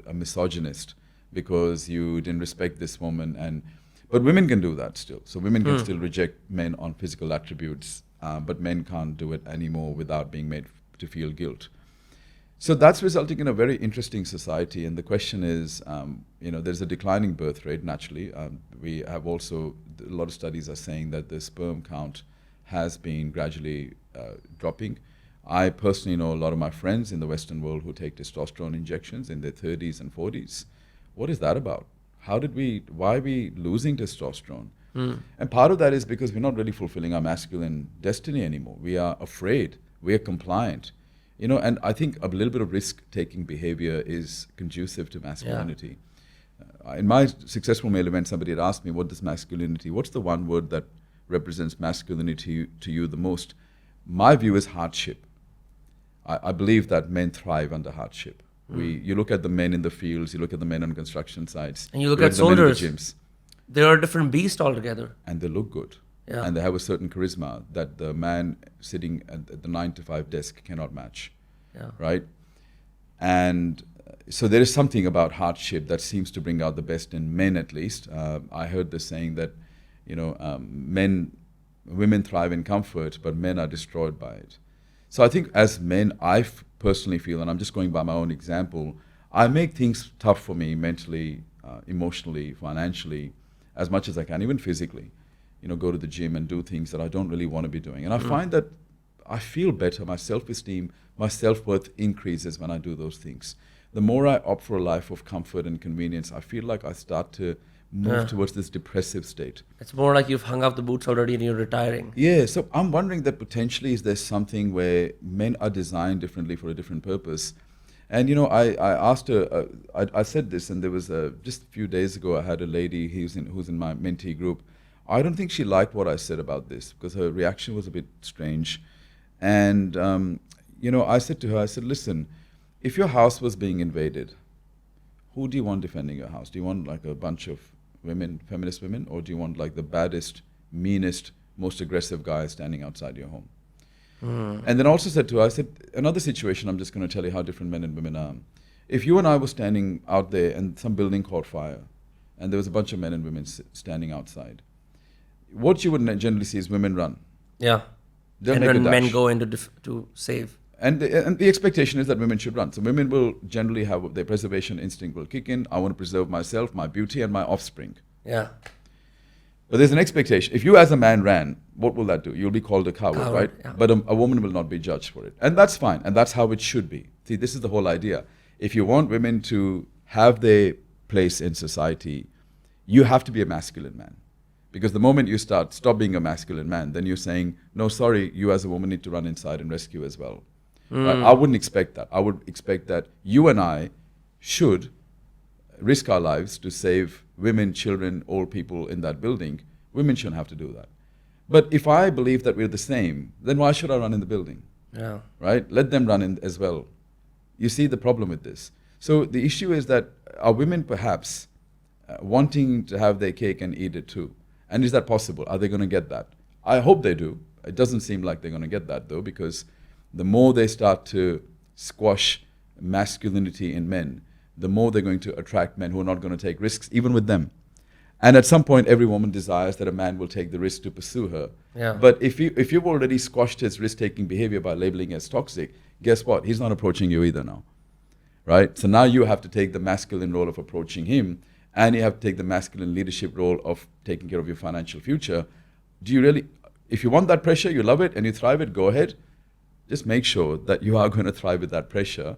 a misogynist because you didn't respect this woman. But women can do that still. So women can still reject men on physical attributes, but men can't do it anymore without being made to feel guilt. So that's resulting in a very interesting society. And the question is, there's a declining birth rate naturally. We have also, a lot of studies are saying that the sperm count has been gradually dropping. I personally know a lot of my friends in the Western world who take testosterone injections in their 30s and 40s. What is that about? Why are we losing testosterone? And part of that is because we're not really fulfilling our masculine destiny anymore. We are afraid, we are compliant. And I think a little bit of risk-taking behavior is conducive to masculinity. In my successful male event, somebody had asked me, what's the one word that represents masculinity to you the most? My view is hardship. I believe that men thrive under hardship. You look at the men in the fields, you look at the men on construction sites, and you look at soldiers. The men in the gyms. They're a different beast altogether. And they look good. Yeah. And they have a certain charisma that the man sitting at the 9-to-5 desk cannot match. Yeah. Right? And so there is something about hardship that seems to bring out the best in men, at least. I heard the saying that, women thrive in comfort, but men are destroyed by it. So I think as men, I personally feel, and I'm just going by my own example, I make things tough for me mentally, emotionally, financially, as much as I can, even physically. Go to the gym and do things that I don't really want to be doing. And I find that I feel better, my self-esteem, my self-worth increases when I do those things. The more I opt for a life of comfort and convenience, I feel like I start to move towards this depressive state. It's more like you've hung up the boots already and you're retiring. Yeah, so I'm wondering that potentially is there something where men are designed differently for a different purpose. And I asked her. I said this, and there was just a few days ago. I had a lady who's in my mentee group. I don't think she liked what I said about this because her reaction was a bit strange. And I said to her, I said, listen, if your house was being invaded, who do you want defending your house? Do you want like a bunch of women, feminist women, or do you want like the baddest, meanest, most aggressive guy standing outside your home? And then also said to her, I said, another situation, I'm just going to tell you how different men and women are. If you and I were standing out there and some building caught fire, and there was a bunch of men and women standing outside, what you would generally see is women run. Yeah. They'll And make a then men dash. go in to save. And the expectation is that women should run. So women will generally have their preservation instinct will kick in. I want to preserve myself, my beauty, and my offspring. Yeah. But there's an expectation. If you as a man ran, what will that do? You'll be called a coward, right? Yeah. But a woman will not be judged for it. And that's fine. And that's how it should be. See, this is the whole idea. If you want women to have their place in society, you have to be a masculine man. Because the moment you stop being a masculine man, then you're saying, no, sorry, you as a woman need to run inside and rescue as well. Right? I wouldn't expect that. I would expect that you and I should risk our lives to save women, children, old people in that building. Women shouldn't have to do that. But if I believe that we're the same, then why should I run in the building? Yeah. Right? Let them run in as well. You see the problem with this. So the issue is that are women perhaps wanting to have their cake and eat it too? And is that possible? Are they going to get that? I hope they do. It doesn't seem like they're going to get that though, because the more they start to squash masculinity in men, the more they're going to attract men who are not going to take risks, even with them. And at some point, every woman desires that a man will take the risk to pursue her. Yeah. But if you've already squashed his risk-taking behavior by labeling as toxic, guess what? He's not approaching you either now, right? So now you have to take the masculine role of approaching him, and you have to take the masculine leadership role of taking care of your financial future. Do you really, if you want that pressure, you love it, and you thrive it, go ahead. Just make sure that you are going to thrive with that pressure.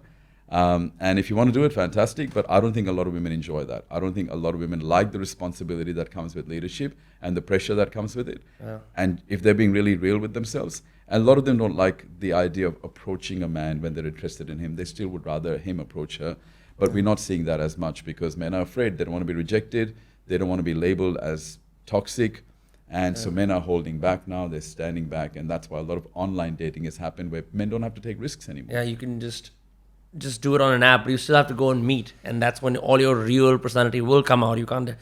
And if you want to do it, fantastic. But I don't think a lot of women enjoy that. I don't think a lot of women like the responsibility that comes with leadership and the pressure that comes with it. Yeah. And if they're being really real with themselves, and a lot of them don't like the idea of approaching a man when they're interested in him. They still would rather him approach her. But we're not seeing that as much because men are afraid. They don't want to be rejected. They don't want to be labeled as toxic. And so men are holding back now. They're standing back. And that's why a lot of online dating has happened where men don't have to take risks anymore. Yeah, you can just do it on an app, but you still have to go and meet. And that's when all your real personality will come out. You can't.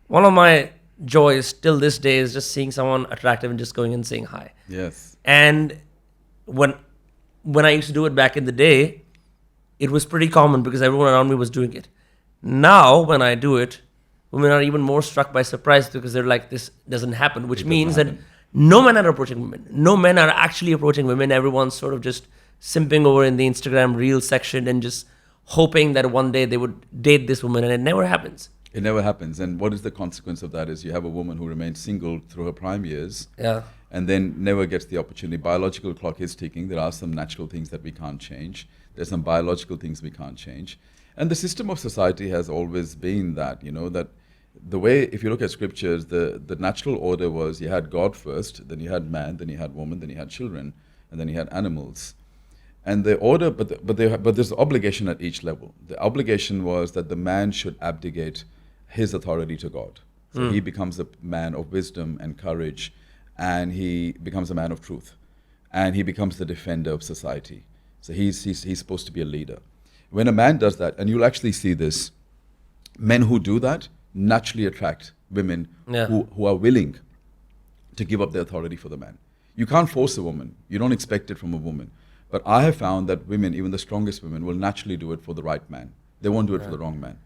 One of my joys till this day is just seeing someone attractive and just going and saying hi. Yes. And when I used to do it back in the day, it was pretty common because everyone around me was doing it. Now, when I do it, women are even more struck by surprise because they're like, this doesn't happen, which means that no men are approaching women. No men are actually approaching women. Everyone's sort of just simping over in the Instagram Reels section and just hoping that one day they would date this woman, and it never happens. It never happens. And what is the consequence of that is you have a woman who remains single through her prime years. Yeah. And then never gets the opportunity. Biological clock is ticking. There are some natural things that we can't change. There's some biological things we can't change. And the system of society has always been that, that the way, if you look at scriptures, the natural order was you had God first, then you had man, then you had woman, then you had children, and then you had animals. And the order, but there's obligation at each level. The obligation was that the man should abdicate his authority to God. So he becomes a man of wisdom and courage, and he becomes a man of truth, and he becomes the defender of society. So he's supposed to be a leader. When a man does that, and you'll actually see this, men who do that naturally attract women who are willing to give up their authority for the man. You can't force a woman. You don't expect it from a woman. But I have found that women, even the strongest women, will naturally do it for the right man. They won't do it for the wrong man.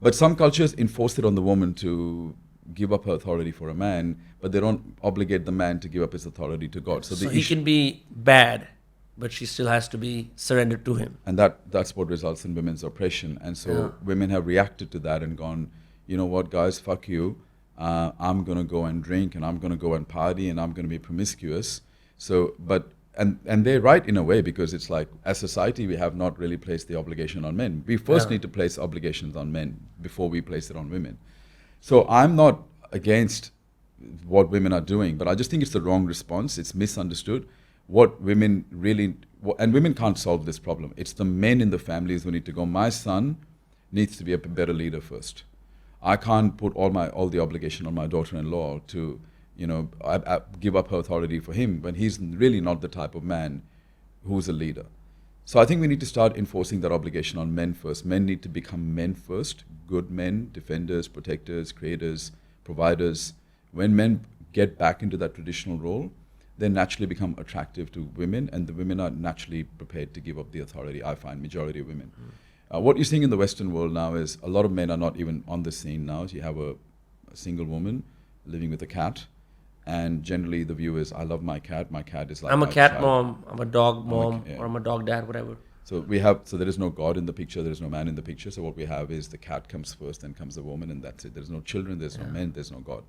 But some cultures enforce it on the woman to give up her authority for a man, but they don't obligate the man to give up his authority to God. So he can be bad, but she still has to be surrendered to him. And that's what results in women's oppression. And so women have reacted to that and gone, you know what, guys, fuck you. I'm going to go and drink, and I'm going to go and party, and I'm going to be promiscuous. So, and they're right in a way, because it's like, as society, we have not really placed the obligation on men. We first need to place obligations on men before we place it on women. So I'm not against what women are doing, but I just think it's the wrong response. It's misunderstood. what women really, and women can't solve this problem. It's the men in the families who need to go, my son needs to be a better leader first. I can't put all the obligation on my daughter-in-law to, I give up her authority for him when he's really not the type of man who's a leader. So I think we need to start enforcing that obligation on men first. Men need to become men first, good men, defenders, protectors, creators, providers. When men get back into that traditional role, they naturally become attractive to women, and the women are naturally prepared to give up the authority, I find, majority of women. What you're seeing in the Western world now is a lot of men are not even on the scene now. You have a single woman living with a cat, and generally the view is, I love my cat is like I'm a my cat child. mom, I'm a dog mom, yeah. or I'm a dog dad, whatever. So there is no God in the picture, there is no man in the picture. So what we have is the cat comes first, then comes the woman, and that's it. There's no children, there's no men, there's no God.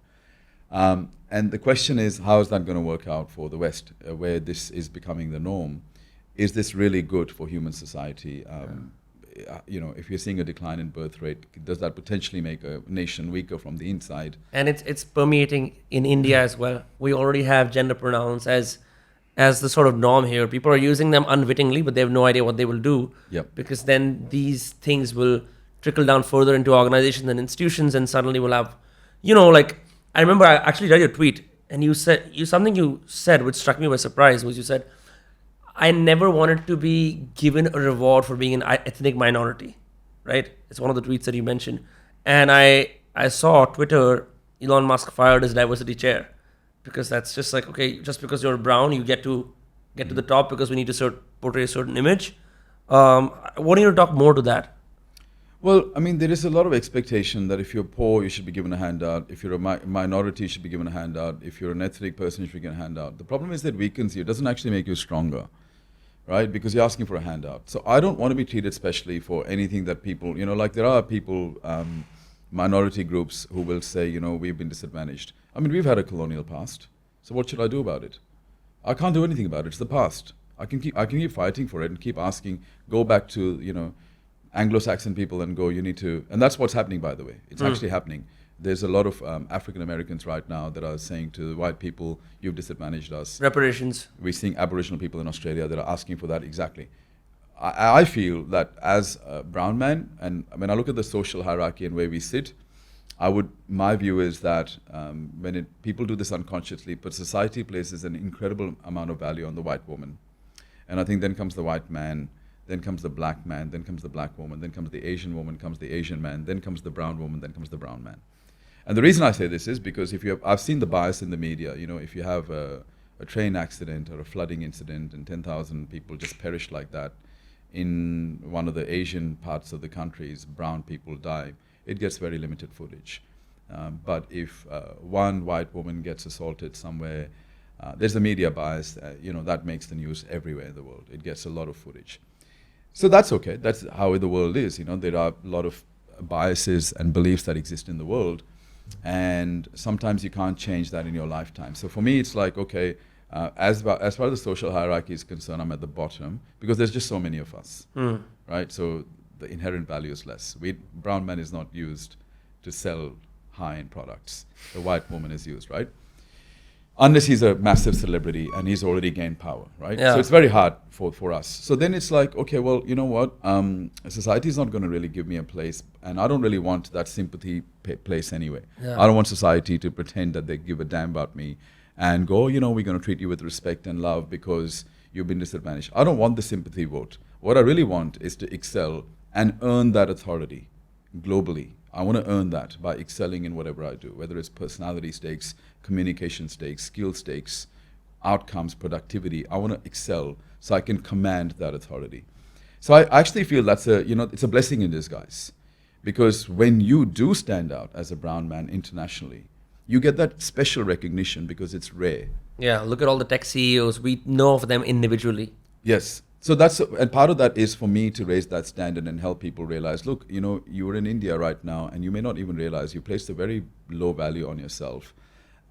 And the question is, how is that going to work out for the West, where this is becoming the norm? Is this really good for human society? If you're seeing a decline in birth rate, does that potentially make a nation weaker from the inside? And it's permeating in India as well. We already have gender pronouns as the sort of norm here. People are using them unwittingly, but they have no idea what they will do. Yep. Because then these things will trickle down further into organizations and institutions, and suddenly we'll have, I remember I actually read your tweet, and something you said which struck me by surprise was you said, I never wanted to be given a reward for being an ethnic minority, right? It's one of the tweets that you mentioned. And I saw Twitter, Elon Musk fired his diversity chair, because that's just like, okay, just because you're brown, you get to the top because we need to portray a certain image. Want you to talk more to that? Well, I mean, there is a lot of expectation that if you're poor, you should be given a handout. If you're a minority, you should be given a handout. If you're an ethnic person, you should be given a handout. The problem is that weakens you. It doesn't actually make you stronger, right? Because you're asking for a handout. So I don't want to be treated specially for anything that people, there are people, minority groups who will say, we've been disadvantaged. I mean, we've had a colonial past. So what should I do about it? I can't do anything about it. It's the past. I can keep fighting for it and keep asking, go back to, Anglo-Saxon people and go, you need to, and that's what's happening, by the way. It's actually happening. There's a lot of African Americans right now that are saying to white people, you've disadvantaged us. Reparations. We're seeing Aboriginal people in Australia that are asking for that exactly. I feel that as a brown man, and when I look at the social hierarchy and where we sit, my view is that people do this unconsciously, but society places an incredible amount of value on the white woman. And I think then comes the white man, then comes the black man, then comes the black woman, then comes the Asian woman, comes the Asian man, then comes the brown woman, then comes the brown man. And the reason I say this is because I've seen the bias in the media. If you have a train accident or a flooding incident and 10,000 people just perish like that in one of the Asian parts of the countries, brown people die, it gets very limited footage. But if one white woman gets assaulted somewhere, there's a media bias, that makes the news everywhere in the world. It gets a lot of footage. So that's okay. That's how the world is. There are a lot of biases and beliefs that exist in the world, and sometimes you can't change that in your lifetime. So for me, it's like, okay, as far as the social hierarchy is concerned, I'm at the bottom because there's just so many of us, right? So the inherent value is less. Brown man is not used to sell high-end products. The white woman is used, right? Unless he's a massive celebrity and he's already gained power, right? Yeah. So it's very hard for us. So then it's like, okay, well, you know what? Society is not going to really give me a place, and I don't really want that sympathy place anyway. Yeah. I don't want society to pretend that they give a damn about me and go, we're going to treat you with respect and love because you've been disadvantaged. I don't want the sympathy vote. What I really want is to excel and earn that authority globally. I want to earn that by excelling in whatever I do, whether it's personality stakes, communication stakes, skill stakes, outcomes, productivity. I want to excel so I can command that authority. So I actually feel that's it's a blessing in disguise, because when you do stand out as a brown man internationally, you get that special recognition because it's rare. Yeah, look at all the tech CEOs. We know of them individually. Yes. So and part of that is for me to raise that standard and help people realize, look, you're in India right now, and you may not even realize you placed a very low value on yourself.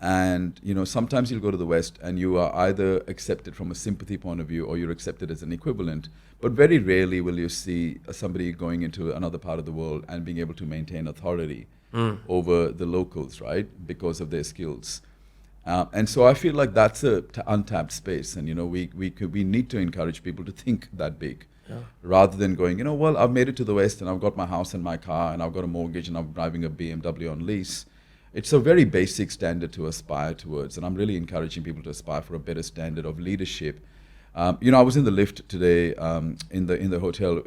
And, sometimes you'll go to the West and you are either accepted from a sympathy point of view or you're accepted as an equivalent. But very rarely will you see somebody going into another part of the world and being able to maintain authority over the locals, right? Because of their skills. And so I feel like that's a untapped space, and we need to encourage people to think that big, rather than going, well, I've made it to the West and I've got my house and my car and I've got a mortgage and I'm driving a BMW on lease. It's a very basic standard to aspire towards, and I'm really encouraging people to aspire for a better standard of leadership. I was in the lift today in the hotel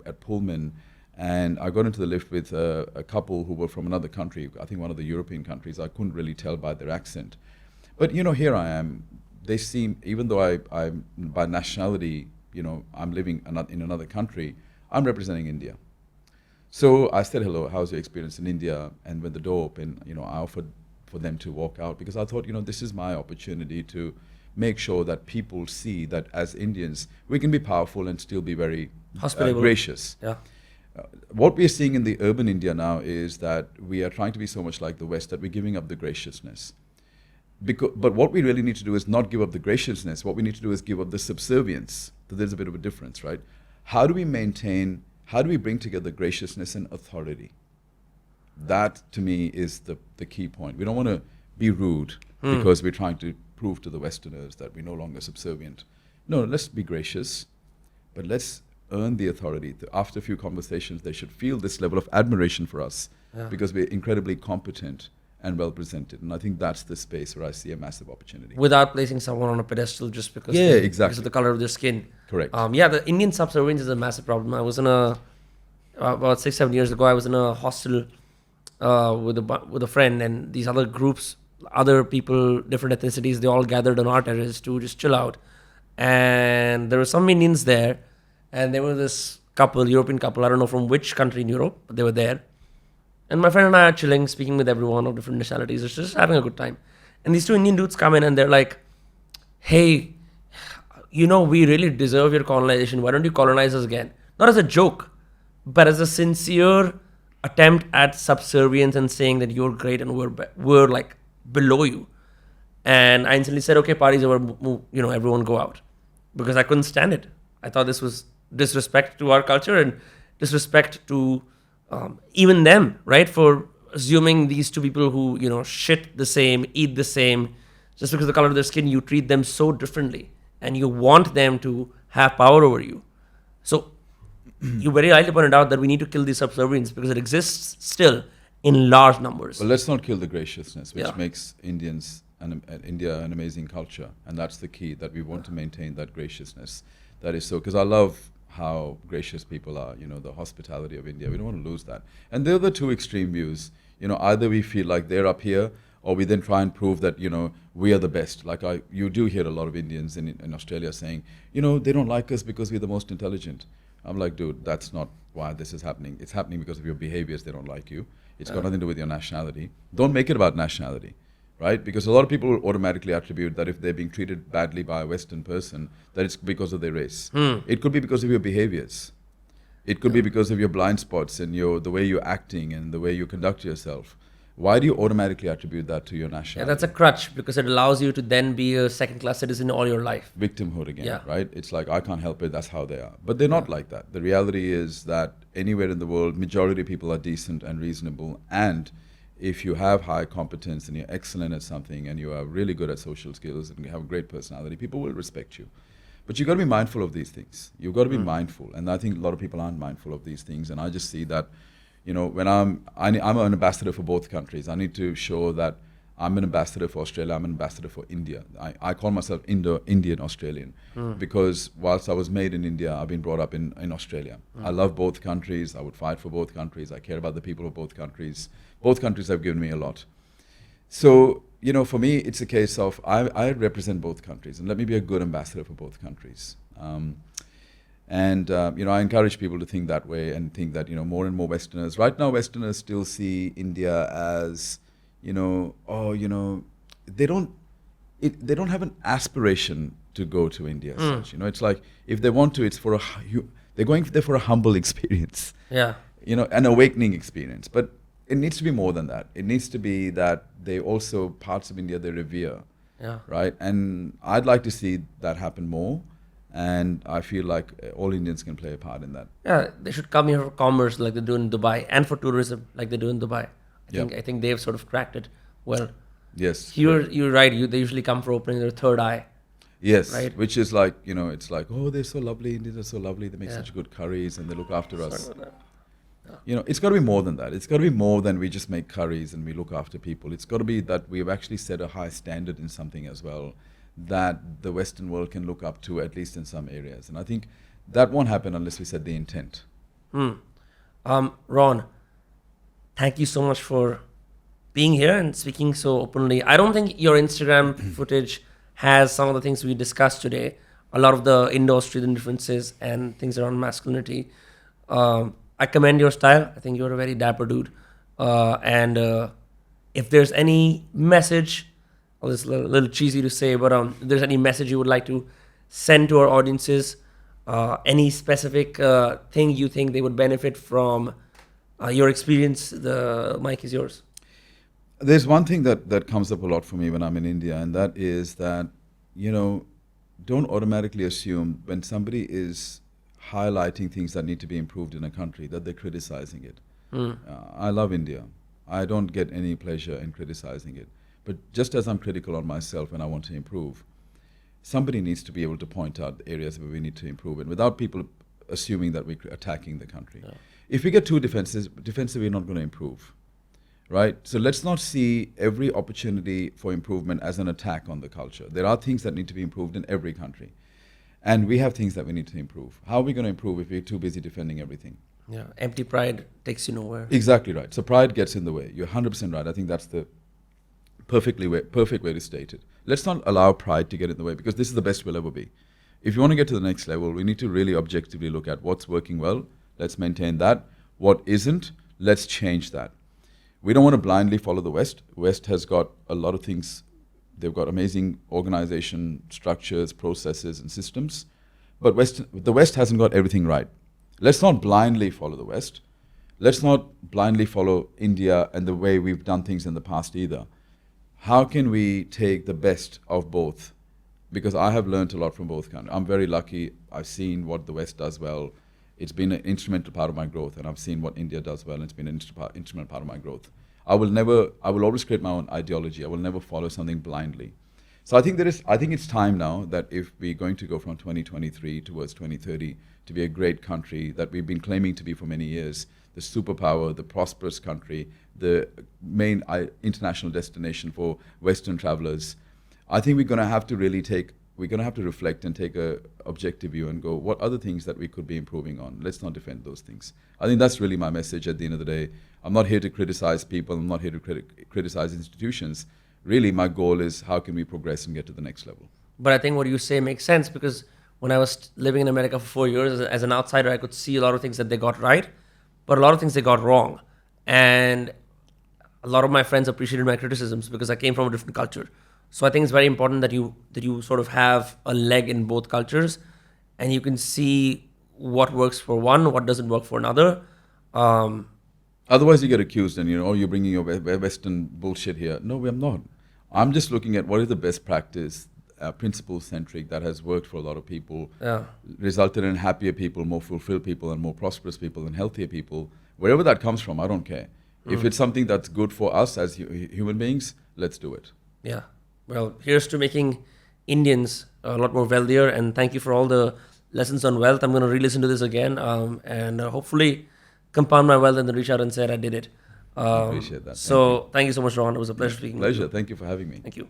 at Pullman, and I got into the lift with a couple who were from another country, I think one of the European countries. I couldn't really tell by their accent. But, here I am. They seem, even though I'm by nationality, I'm living in another country, I'm representing India. So I said, hello, how's your experience in India? And when the door opened, I offered for them to walk out, because I thought, this is my opportunity to make sure that people see that as Indians, we can be powerful and still be very hospitable, gracious. Yeah. What we are seeing in the urban India now is that we are trying to be so much like the West that we're giving up the graciousness. But what we really need to do is not give up the graciousness. What we need to do is give up the subservience. So there's a bit of a difference, right? How do we bring together graciousness and authority? That, to me, is the key point. We don't want to be rude because we're trying to prove to the Westerners that we're no longer subservient. No, let's be gracious, but let's earn the authority. After a few conversations, they should feel this level of admiration for us because we're incredibly competent and well presented. And I think that's the space where I see a massive opportunity. Without placing someone on a pedestal just because exactly. because of the color of their skin. Correct. The Indian subservience is a massive problem. I was in about 6-7 years ago, I was in a hostel with a friend, and these other groups, other people, different ethnicities, they all gathered on our terrace to just chill out. And there were some Indians there, and there was this couple, European couple, I don't know from which country in Europe, but they were there. And my friend and I are chilling, speaking with everyone of different nationalities, just having a good time. And these two Indian dudes come in and they're like, hey, we really deserve your colonization. Why don't you colonize us again? Not as a joke, but as a sincere attempt at subservience and saying that you're great and we're like below you. And I instantly said, okay, party's over, everyone go out. Because I couldn't stand it. I thought this was disrespect to our culture and disrespect to even them, right? For assuming these two people who, shit the same, eat the same, just because of the color of their skin, you treat them so differently and you want them to have power over you. So you very rightly pointed out that we need to kill the subservience because it exists still in large numbers. Well, let's not kill the graciousness, which makes India an amazing culture. And that's the key, that we want to maintain that graciousness. That is so, because I love how gracious people are, the hospitality of India. We don't want to lose that. And they're the two extreme views. Either we feel like they're up here, or we then try and prove that, we are the best. Like you do hear a lot of Indians in Australia saying, they don't like us because we're the most intelligent. I'm like, dude, that's not why this is happening. It's happening because of your behaviors. They don't like you. It's got nothing to do with your nationality. Don't make it about nationality. Right? Because a lot of people will automatically attribute that if they're being treated badly by a Western person, that it's because of their race. It could be because of your behaviors. It could be because of your blind spots and the way you're acting and the way you conduct yourself. Why do you automatically attribute that to your nationality? Yeah, that's a crutch because it allows you to then be a second-class citizen all your life. Victimhood again, right? It's like, I can't help it, that's how they are. But they're not like that. The reality is that anywhere in the world, majority of people are decent and reasonable, and if you have high competence and you're excellent at something and you are really good at social skills and you have a great personality, people will respect you. But you've got to be mindful of these things. You've got to be mindful. And I think a lot of people aren't mindful of these things. And I just see that, when I'm an ambassador for both countries. I need to show that I'm an ambassador for Australia, I'm an ambassador for India. I call myself Indian Australian because whilst I was made in India, I've been brought up in Australia. I love both countries. I would fight for both countries. I care about the people of both countries. Both countries have given me a lot. So, for me, it's a case of I represent both countries, and let me be a good ambassador for both countries. I encourage people to think that way and think that, more and more Westerners, right now Westerners still see India as, they don't have an aspiration to go to India as such. It's like, if they want to, it's they're going there for a humble experience. Yeah. An awakening experience. But it needs to be more than that. It needs to be that they also, parts of India they revere. Yeah. Right? And I'd like to see that happen more. And I feel like all Indians can play a part in that. Yeah, they should come here for commerce like they do in Dubai, and for tourism like they do in Dubai. I think they've sort of cracked it well. Yes. Here, you're right. They usually come for opening their third eye. Yes, Right. which is like, it's like, oh, they're so lovely, Indians are so lovely, they make Yeah. such good curries and they look after Sorry us. about that. It's got to be more than that. It's got to be more than we just make curries and we look after people. It's got to be that we've actually set a high standard in something as well that the Western world can look up to, at least in some areas. And I think that won't happen unless we set the intent. Ron, thank you so much for being here and speaking so openly. I don't think your Instagram footage has some of the things we discussed today. A lot of the Indo-Australian differences and things around masculinity. I commend your style. I think you're a very dapper dude. And if there's any message, well, it's a little cheesy to say, but if there's any message you would like to send to our audiences, any specific thing you think they would benefit from your experience, the mic is yours. There's one thing that comes up a lot for me when I'm in India, and that is that, don't automatically assume when somebody is highlighting things that need to be improved in a country that they're criticizing it. I love India. I don't get any pleasure in criticizing it. But just as I'm critical on myself and I want to improve, somebody needs to be able to point out the areas where we need to improve it without people assuming that we're attacking the country. Yeah. If we get too defensive, we're not going to improve. Right? So let's not see every opportunity for improvement as an attack on the culture. There are things that need to be improved in every country. And we have things that we need to improve. How are we going to improve if we're too busy defending everything? Yeah, empty pride takes you nowhere. Exactly right. So pride gets in the way. You're 100% right. I think that's the perfect way to state it. Let's not allow pride to get in the way, because this is the best we'll ever be. If you want to get to the next level, we need to really objectively look at what's working well. Let's maintain that. What isn't, let's change that. We don't want to blindly follow the West. West has got a lot of things. They've got amazing organization, structures, processes, and systems. But the West hasn't got everything right. Let's not blindly follow the West. Let's not blindly follow India and the way we've done things in the past either. How can we take the best of both? Because I have learned a lot from both countries. I'm very lucky. I've seen what the West does well. It's been an instrumental part of my growth, and I've seen what India does well, and it's been an instrumental part of my growth. I will always create my own ideology. I will never follow something blindly. So I think it's time now that if we're going to go from 2023 towards 2030 to be a great country that we've been claiming to be for many years, the superpower, the prosperous country, the main international destination for Western travelers, I think we're going to have to reflect and take a objective view and go, what other things that we could be improving on? Let's not defend those things. I think that's really my message at the end of the day. I'm not here to criticize people. I'm not here to criticize institutions. Really, my goal is how can we progress and get to the next level. But I think what you say makes sense, because when I was living in America for 4 years, as an outsider, I could see a lot of things that they got right, but a lot of things they got wrong. And a lot of my friends appreciated my criticisms because I came from a different culture. So I think it's very important that you sort of have a leg in both cultures, and you can see what works for one, what doesn't work for another. Otherwise, you get accused and, you're bringing your Western bullshit here. No, I'm not. I'm just looking at what is the best practice, principle-centric, that has worked for a lot of people, resulted in happier people, more fulfilled people, and more prosperous people, and healthier people. Wherever that comes from, I don't care. If it's something that's good for us as human beings, let's do it. Yeah. Well, here's to making Indians a lot more wealthier, and thank you for all the lessons on wealth. I'm going to re-listen to this again, and hopefully compound my wealth and then reach out and say I did it. I appreciate that. So thank you so much, Ron. It was a pleasure speaking with you. Pleasure. Thank you for having me. Thank you.